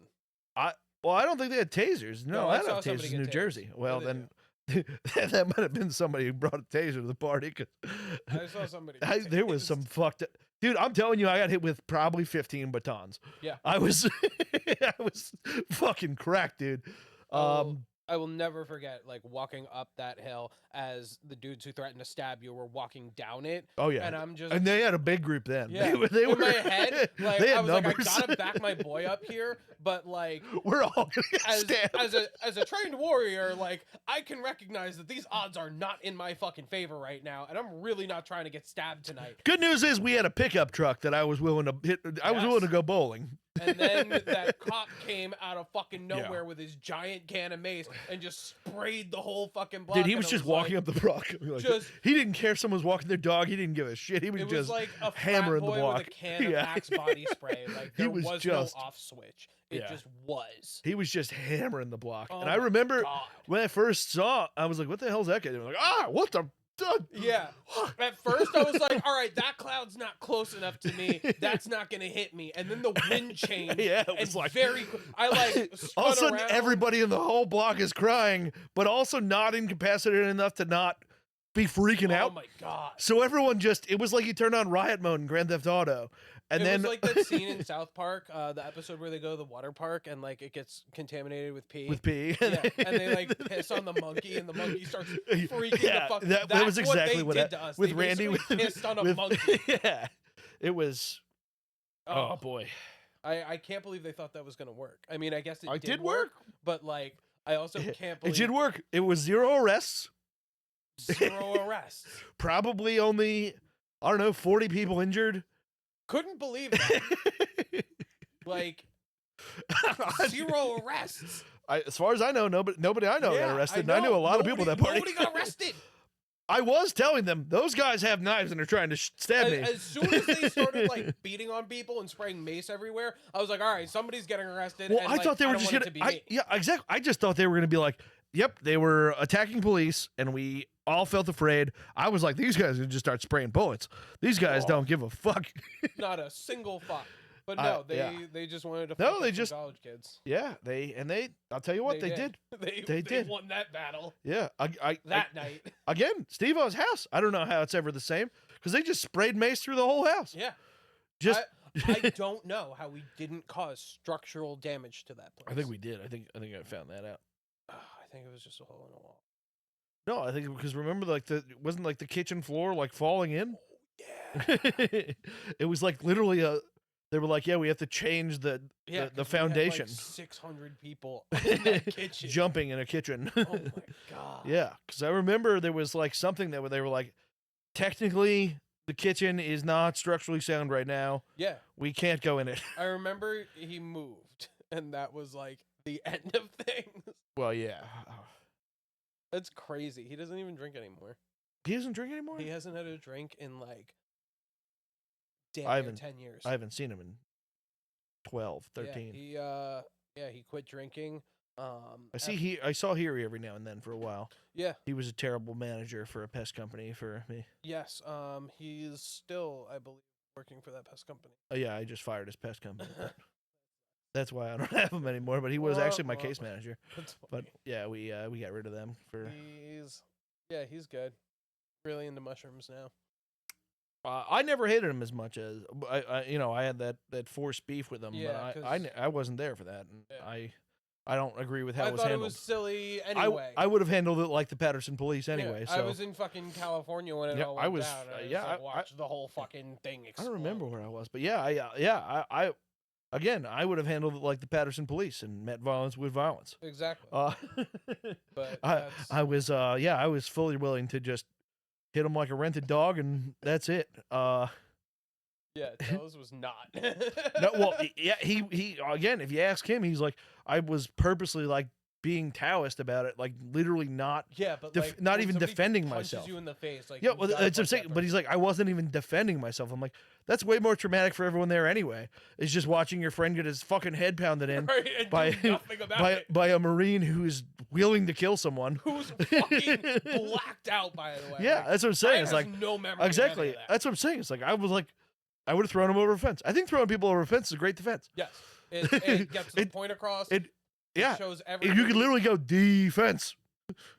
I don't think they had tasers. No, I don't have tasers in New Jersey. Well, then that might have been somebody who brought a taser to the party. Cause I saw somebody. There was some fucked up. Dude, I'm telling you, I got hit with probably 15 batons. Yeah. I was fucking cracked, dude. I will never forget, like, walking up that hill as the dudes who threatened to stab you were walking down it. Oh, yeah. And they had a big group then. Yeah. They in were, my head, like, they had I was numbers. like, I gotta back my boy up here, but, like, we're all gonna get stabbed. As a trained warrior, like, I can recognize that these odds are not in my fucking favor right now, and I'm really not trying to get stabbed tonight. Good news is we had a pickup truck that I was willing to hit. I was willing to go bowling. And then that cop came out of fucking nowhere with his giant can of mace and just sprayed the whole fucking block. Dude, he was just walking up the block. Like, he didn't care if someone was walking their dog. He didn't give a shit. He was just like a hammering the block. With a can of Axe body spray. Like, there was no off switch. It just was. He was just hammering the block. And I remember when I first saw, I was like, what the hell's that guy doing? Like, what the... Yeah. At first, I was like, all right, that cloud's not close enough to me. That's not going to hit me. And then the wind changed. Yeah, it was like... I, like, all of a sudden, around. everybody in the whole block is crying, but also not incapacitated enough to not be freaking out. Oh, my God. So everyone just... It was like you turned on riot mode in Grand Theft Auto. And it then was like that scene in South Park, the episode where they go to the water park and, like, it gets contaminated with pee. Yeah, and they, like, piss on the monkey, and the monkey starts freaking the fuck. That was exactly what did to us. With they Randy. Pissed on a monkey. Yeah, it was. Oh boy, I can't believe they thought that was gonna work. I mean, I guess it did work, but, like, I also can't believe it did work. It was 0 arrests. 0 arrests. Probably only, I don't know, 40 people injured. Couldn't believe that. Like, 0 arrests. As far as I know, nobody I know got arrested. I knew a lot of people that party. Nobody got arrested. I was telling them, those guys have knives and they're trying to stab me. As soon as they started, like, beating on people and spraying mace everywhere, I was like, all right, somebody's getting arrested. Well, and, I thought they were just going to... Yeah, exactly. I just thought they were going to be like, yep, they were attacking police, and we all felt afraid. I was like, these guys are going to just start spraying bullets. These guys don't give a fuck. Not a single fuck. But no, they just wanted to fuck with college kids. Yeah, I'll tell you what, they did. They did. Won that battle. Yeah. That night. Again, Steve-O's house. I don't know how it's ever the same, because they just sprayed mace through the whole house. Yeah. I don't know how we didn't cause structural damage to that place. I think we did. I think I found that out. I think it was just a hole in the wall. No, I think because remember, like, it wasn't like the kitchen floor like falling in. Yeah. It was like literally They were like, yeah, we have to change the foundation. We had, like, 600 people in that kitchen. Jumping in a kitchen. Oh my god. Yeah, because I remember there was like something that they were like, technically the kitchen is not structurally sound right now. Yeah. We can't go in it. I remember he moved, and that was like the end of things. Well, yeah. That's crazy. He doesn't even drink anymore. He doesn't drink anymore? He hasn't had a drink in like damn near 10 years. I haven't seen him in 12, 13. Yeah, he quit drinking. I saw Heary every now and then for a while. Yeah. He was a terrible manager for a pest company for me. Yes. He's still, I believe, working for that pest company. Oh yeah, I just fired his pest company. That's why I don't have him anymore. But he was actually my case manager. But yeah, we got rid of them for. He's good. Really into mushrooms now. I never hated him as much as I had that forced beef with him. Yeah, but I wasn't there for that, and yeah. I don't agree with how it was handled. handled. It was silly anyway. I would have handled it like the Patterson police anyway. Yeah, so. I was in fucking California when it all went down. I watched the whole fucking thing explode. I don't remember where I was, but yeah, I would have handled it like the Patterson police and met violence with violence. Exactly. But I was fully willing to just hit him like a rented dog, and that's it. Yeah, Tails was not. No, well, yeah, he again, if you ask him, he's like, I was purposely like being Taoist about it, like literally not. Yeah, but not even defending punches myself. You in the face, like, yeah, well, that's what I'm saying. But he's like, I wasn't even defending myself. I'm like, that's way more traumatic for everyone there anyway. It's just watching your friend get his fucking head pounded in by a Marine who's willing to kill someone, who's fucking blacked out. By the way, yeah, that's what I'm saying. It's like no memory. Exactly, of that's what I'm saying. It's like I would have thrown him over a fence. I think throwing people over a fence is a great defense. Yes, it gets the point across. It shows everything. You can literally go defense.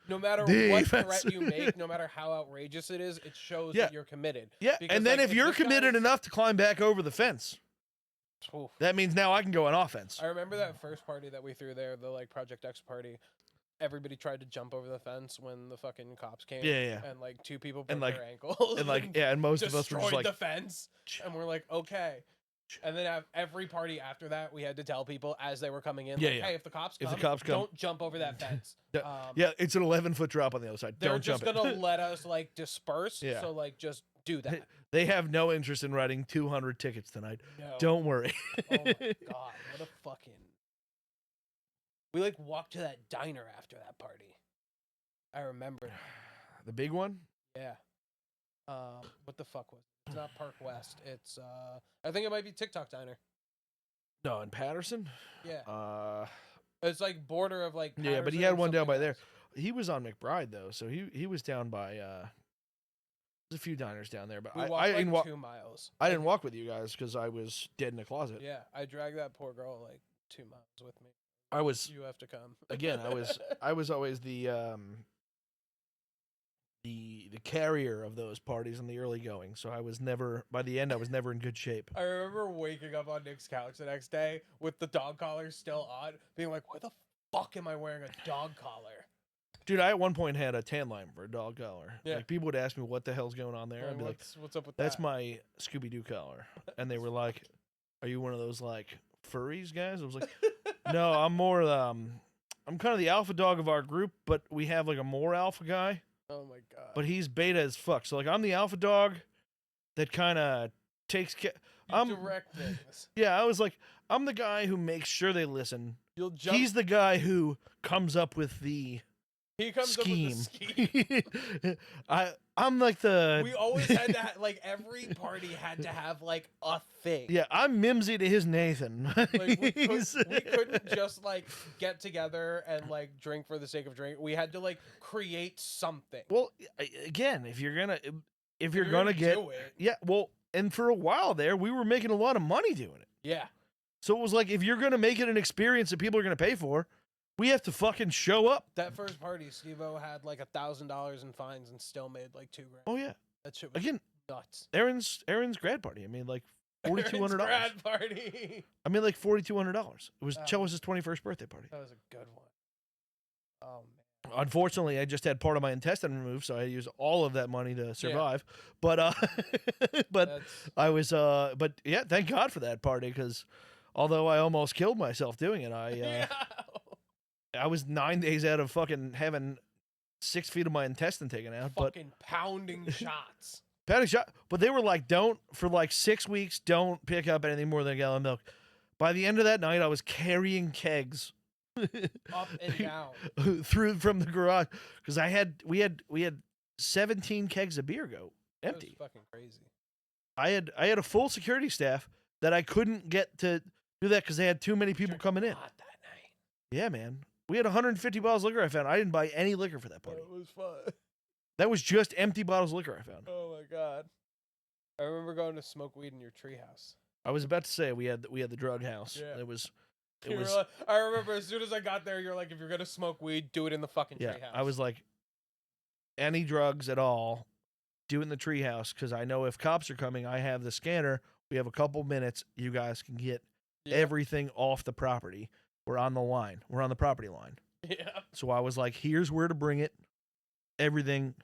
No matter what threat you make, no matter how outrageous it is, it shows that you're committed. Yeah, because, and then if you're committed enough to climb back over the fence, that means now I can go on offense. I remember that first party that we threw there, the like Project X party. Everybody tried to jump over the fence when the fucking cops came. Yeah. And like 2 people broke their ankles. And most of us were just like the fence. And we're like, okay. And then every party after that, we had to tell people as they were coming in, hey, if the cops come, don't jump over that fence. It's an 11-foot drop on the other side. Don't jump. They're just gonna let us like disperse. Yeah. So like just do that. They have no interest in writing 200 tickets tonight. No. Don't worry. Oh my god, what a fucking. We like walked to that diner after that party. I remember. The big one? Yeah. What the fuck was it? It's not Park West. It's I think it might be TikTok Diner. No, in Patterson? Yeah. It's like border of like Patterson. Yeah, but he had one down by there. He was on McBride though, so he was down by there's a few diners down there, but I didn't walk 2 miles. I didn't walk with you guys because I was dead in the closet. Yeah, I dragged that poor girl like 2 miles with me. You have to come. Again, I was always the carrier of those parties in the early going, so I was never, by the end I was never in good shape. I remember waking up on Nick's couch the next day with the dog collar still on, being like, why the fuck am I wearing a dog collar? Dude, I at one point had a tan line for a dog collar. Yeah. Like people would ask me what the hell's going on there. I'd be like, what's up with that's that? my Scooby-Doo collar. And they were like, are you one of those like furries guys? I was like, no, I'm more I'm kind of the alpha dog of our group, but we have like a more alpha guy. Oh my god. But he's beta as fuck. So like I'm the alpha dog that kind of takes care. Direct things. Yeah, I was like, I'm the guy who makes sure they listen. You'll jump. He's the guy who comes up with the scheme. Up with the scheme. I'm like the. We always had that. Like every party had to have like a thing. Yeah, I'm Mimsy to his Nathan. Like, we couldn't just like get together and like drink for the sake of drink. We had to like create something. Well, again, if you're gonna get do it. Yeah, well, and for a while there, we were making a lot of money doing it. Yeah. So it was like, if you're gonna make it an experience that people are gonna pay for, we have to fucking show up. That first party, Steve-O had like $1,000 in fines and still made like $2,000. Oh yeah, that shit was again nuts. Aaron's grad party. I mean, like $4,200. Grad party. I mean, like $4,200. It was Chelis's 21st birthday party. That was a good one. Oh man. Unfortunately, I just had part of my intestine removed, so I used all of that money to survive. Yeah. But I was but yeah, thank God for that party, because although I almost killed myself doing it, I was 9 days out of fucking having 6 feet of my intestine taken out. Fucking pounding shots. Pounding shot, but they were like, for like 6 weeks, don't pick up anything more than a gallon of milk. By the end of that night, I was carrying kegs up and down from the garage, because we had 17 kegs of beer go empty. That was fucking crazy. I had a full security staff that I couldn't get to do that because they had too many people coming in. That night. Yeah, man. We had 150 bottles of liquor I found. I didn't buy any liquor for that party. It was fun. That was just empty bottles of liquor I found. Oh my God. I remember going to smoke weed in your treehouse. I was about to say we had the drug house. Yeah. It was. Like, I remember as soon as I got there, you're like, if you're gonna smoke weed, do it in the fucking treehouse. I was like, any drugs at all, do it in the treehouse, because I know if cops are coming, I have the scanner. We have a couple minutes. You guys can get everything off the property. We're on the line. We're on the property line. Yeah. So I was like, here's where to bring it. Everything.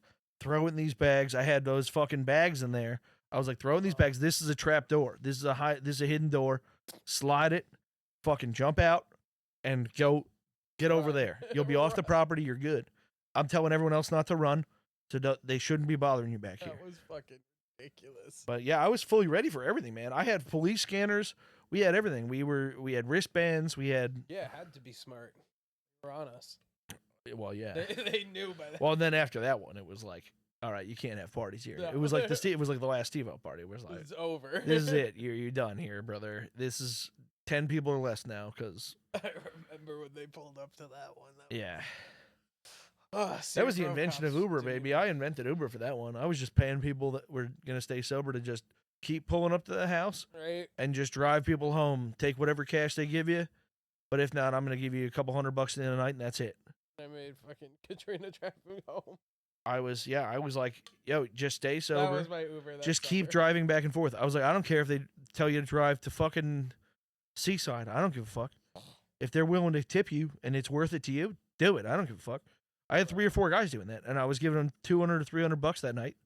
Throw it in these bags. I had those fucking bags in there. I was like, throw in these bags. This is a trap door. This is a hidden door. Slide it. Fucking jump out and go get over there. You'll be off the property. You're good. I'm telling everyone else not to run, so they shouldn't be bothering you back here. That was fucking ridiculous. But yeah, I was fully ready for everything, man. I had police scanners. We had everything. We had wristbands. We had. Yeah, had to be smart. They were on us. Well, yeah. They knew by that. Well, and then after that one, it was like, all right, you can't have parties here. No. It was like the last Steve-O party. It was like, it's over. This is it. You're done here, brother. This is 10 people or less now, because I remember when they pulled up to that one. That was the invention of Uber, baby. I invented Uber for that one. I was just paying people that were going to stay sober to just keep pulling up to the house, right, and just drive people home. Take whatever cash they give you, but if not, I'm going to give you a couple $100 at the end of the night, and that's it. I made fucking Katrina drive me home. I was like, yo, just stay sober. That was my Uber. Just keep driving back and forth. I was like, I don't care if they tell you to drive to fucking Seaside. I don't give a fuck. If they're willing to tip you and it's worth it to you, do it. I don't give a fuck. I had 3 or 4 guys doing that, and I was giving them $200 to $300 that night.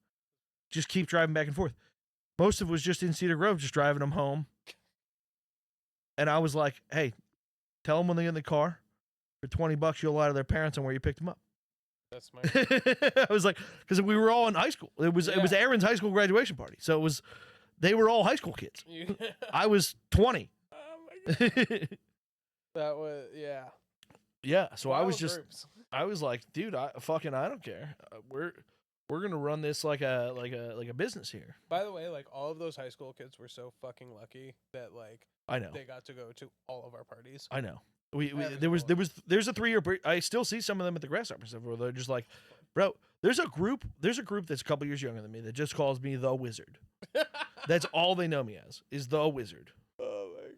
Just keep driving back and forth. Most of it was just in Cedar Grove, just driving them home. And I was like, hey, tell them when they get in the car, for $20 you'll lie to their parents on where you picked them up. That's smart. I was like, because we were all in high school. It was Aaron's high school graduation party, so they were all high school kids. I was 20. Oh my God. That was yeah. So Wild I was like, dude, I don't care. We're gonna run this like a business here. By the way, like all of those high school kids were so fucking lucky that like I know they got to go to all of our parties. I know. There's a 3-year break. I still see some of them at the Grasshopper stuff where they're just like, bro, there's a group that's a couple years younger than me that just calls me the Wizard. That's all they know me as, is the Wizard. Oh my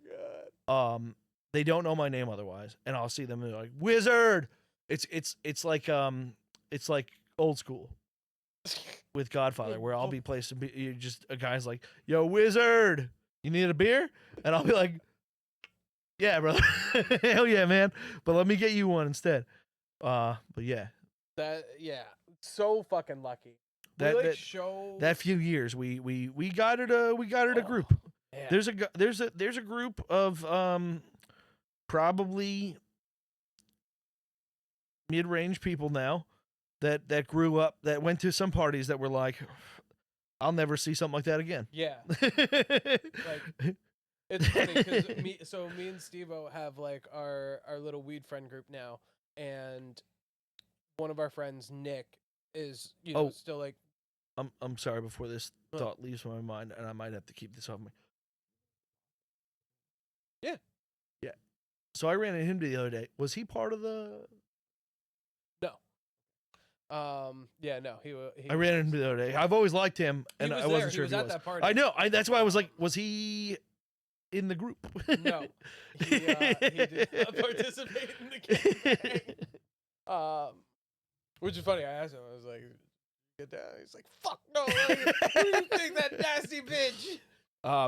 God. They don't know my name otherwise, and I'll see them and they're like, Wizard. It's like old school with Godfather, where I'll be placed and be just a guy's like, yo, Wizard, you need a beer? And I'll be like, yeah, brother. Hell yeah, man. But let me get you one instead. But yeah. So fucking lucky. That few years we got it a group. Yeah. There's a group of probably mid-range people now that grew up, that went to some parties that were like, I'll never see something like that again. Yeah. Like, it's funny because me and Steve-O have like our little weed friend group now, and one of our friends, Nick, is still like. I'm sorry, before this thought leaves my mind, and I might have to keep this off me. Yeah. Yeah. So I ran into him the other day. Was he part of the? No. Yeah. No. He I ran into him the other day. I've always liked him, and I wasn't sure if he was. That party. I know. That's why I was like, was he in the group? No. He did not participate in the game. Which is funny. I asked him. I was like, "Get down." He's like, "Fuck no! Who do you think, that nasty bitch?"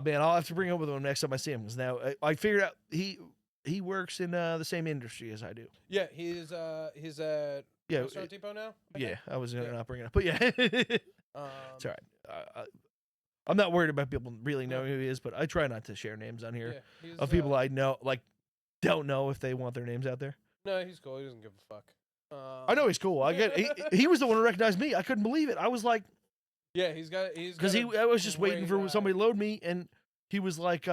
Man, I'll have to bring it up with him next time I see him, because now I figured out he works in the same industry as I do. Yeah, he's Yeah. Restaurant Depot now? Okay. Yeah, I was gonna not bring it up, but yeah. It's all right. I'm not worried about people really knowing who he is, but I try not to share names on here of people I know, like, don't know if they want their names out there. No, he's cool. He doesn't give a fuck. I know he's cool. I get. He was the one who recognized me. I couldn't believe it. I was like, yeah, he's got. Because I was just waiting for somebody to load me, and he was like,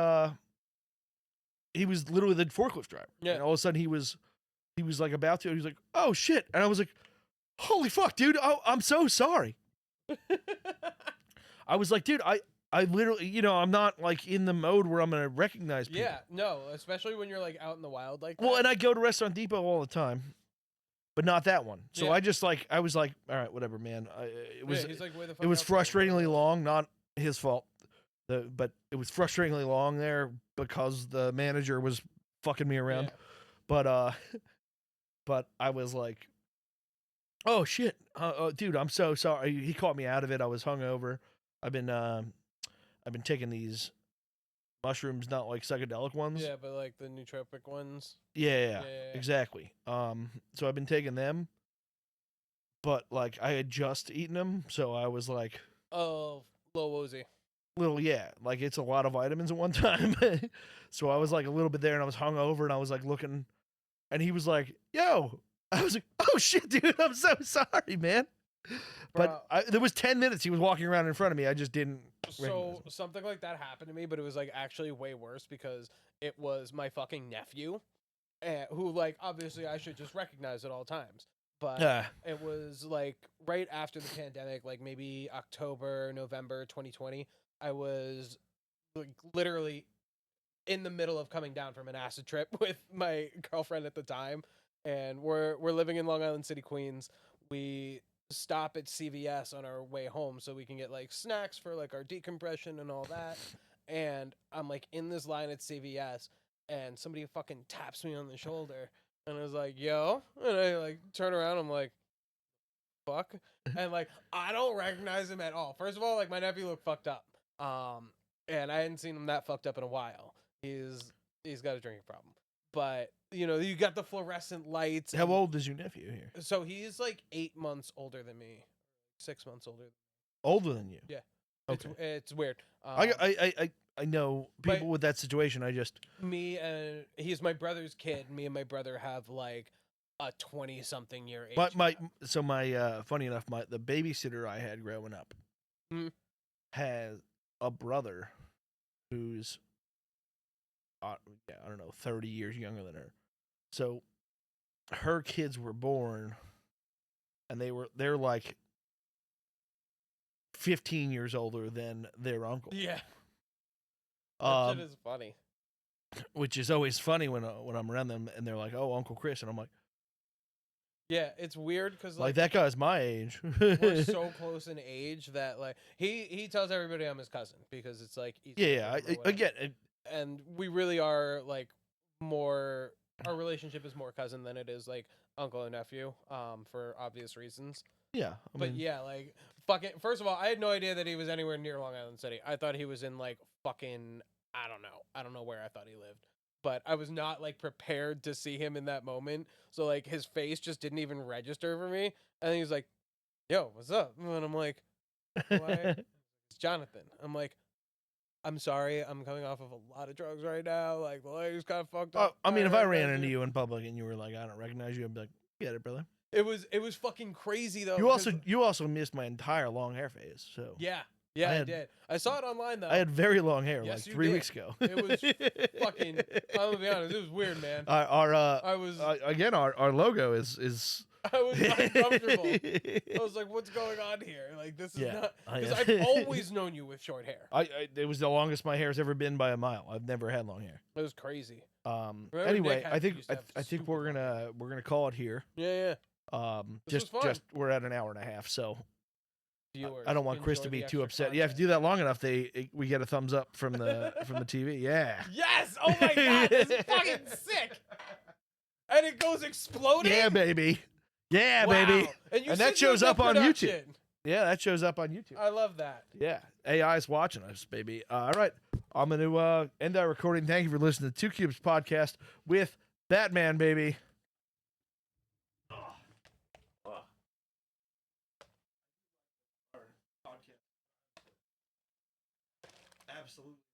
he was literally the forklift driver. Yeah. And all of a sudden he was like about to. He was like, oh shit, and I was like, holy fuck, dude. Oh, I'm so sorry. I was like, dude, I literally, I'm not like in the mode where I'm gonna recognize people. Yeah, no, especially when you're like out in the wild like that. Well, and I go to Restaurant Depot all the time, but not that one. So I just I was like, all right, whatever, man. It was frustratingly long, not his fault. But it was frustratingly long there because the manager was fucking me around. Yeah. But I was like, oh shit, dude, I'm so sorry. He caught me out of it. I was hungover. I've been taking these mushrooms, not like psychedelic ones. Yeah, but like the nootropic ones. Yeah, exactly. So I've been taking them, but like I had just eaten them, so I was like, oh, low woozy. Little, like it's a lot of vitamins at one time. So I was like a little bit there, and I was hungover, and I was like looking, and he was like, yo. I was like, oh shit, dude, I'm so sorry, man. But there was 10 minutes he was walking around in front of me. I just didn't. So something like that happened to me, but it was like actually way worse because it was my fucking nephew, who like obviously I should just recognize at all times. But it was like right after the pandemic, like maybe October, November 2020. I was like literally in the middle of coming down from an acid trip with my girlfriend at the time, and we're living in Long Island City, Queens. We stop at CVS on our way home so we can get like snacks for like our decompression and all that. And I'm like in this line at CVS, and somebody fucking taps me on the shoulder, and I was like, yo, and I like turn around, I'm like, fuck, and like I don't recognize him at all. First of all, like my nephew looked fucked up, and I hadn't seen him that fucked up in a while. He's got a drinking problem, but you got the fluorescent lights. How old is your nephew here? So he's like 8 months older than me, 6 months older. Older than you? Yeah. Okay. It's weird. I know people with that situation. He's my brother's kid. Me and my brother have like a 20-something year age. But funny enough, the babysitter I had growing up has a brother who's I don't know, 30 years younger than her. So her kids were born, and they're like 15 years older than their uncle. Yeah. That shit is funny. Which is always funny when I'm around them, and they're like, "Oh, Uncle Chris," and I'm like, yeah, it's weird because like that guy's my age. We're so close in age that like he tells everybody I'm his cousin because it's like again, and we really are like more. Our relationship is more cousin than it is like uncle and nephew, for obvious reasons. Yeah, but yeah, like fucking. First of all, I had no idea that he was anywhere near Long Island City. I thought he was in like fucking. I don't know where I thought he lived. But I was not like prepared to see him in that moment. So like his face just didn't even register for me. And he was like, yo, what's up? And I'm like, why? It's Jonathan. I'm like, I'm sorry. I'm coming off of a lot of drugs right now. Like the leg's kind of fucked up. I mean, if I ran into you in public and you were like, I don't recognize you, I'd be like, get it, brother. It was fucking crazy though. You also missed my entire long hair phase. So yeah, I did. I saw it online though. I had very long hair like 3 weeks ago. It was fucking. I'm gonna be honest. It was weird, man. Our logo is. I was uncomfortable. I was like, "What's going on here? Like, this is not." Because I've always known you with short hair. It was the longest my hair's ever been by a mile. I've never had long hair. It was crazy. Anyway, I think we're gonna call it here. Yeah. Just we're at an hour and a half, so. Viewers, I don't want Chris to be too upset. Content. Yeah, if you do that long enough, we get a thumbs up from the TV. Yeah. Yes. Oh my god, this is fucking sick. And it goes exploding. Yeah, baby. Yeah, wow. Baby. And that shows up on YouTube. Yeah, that shows up on YouTube. I love that. Yeah, AI's watching us, baby. All right, I'm gonna end our recording. Thank you for listening to Two Cubes podcast with Batman, baby. podcast. Absolutely.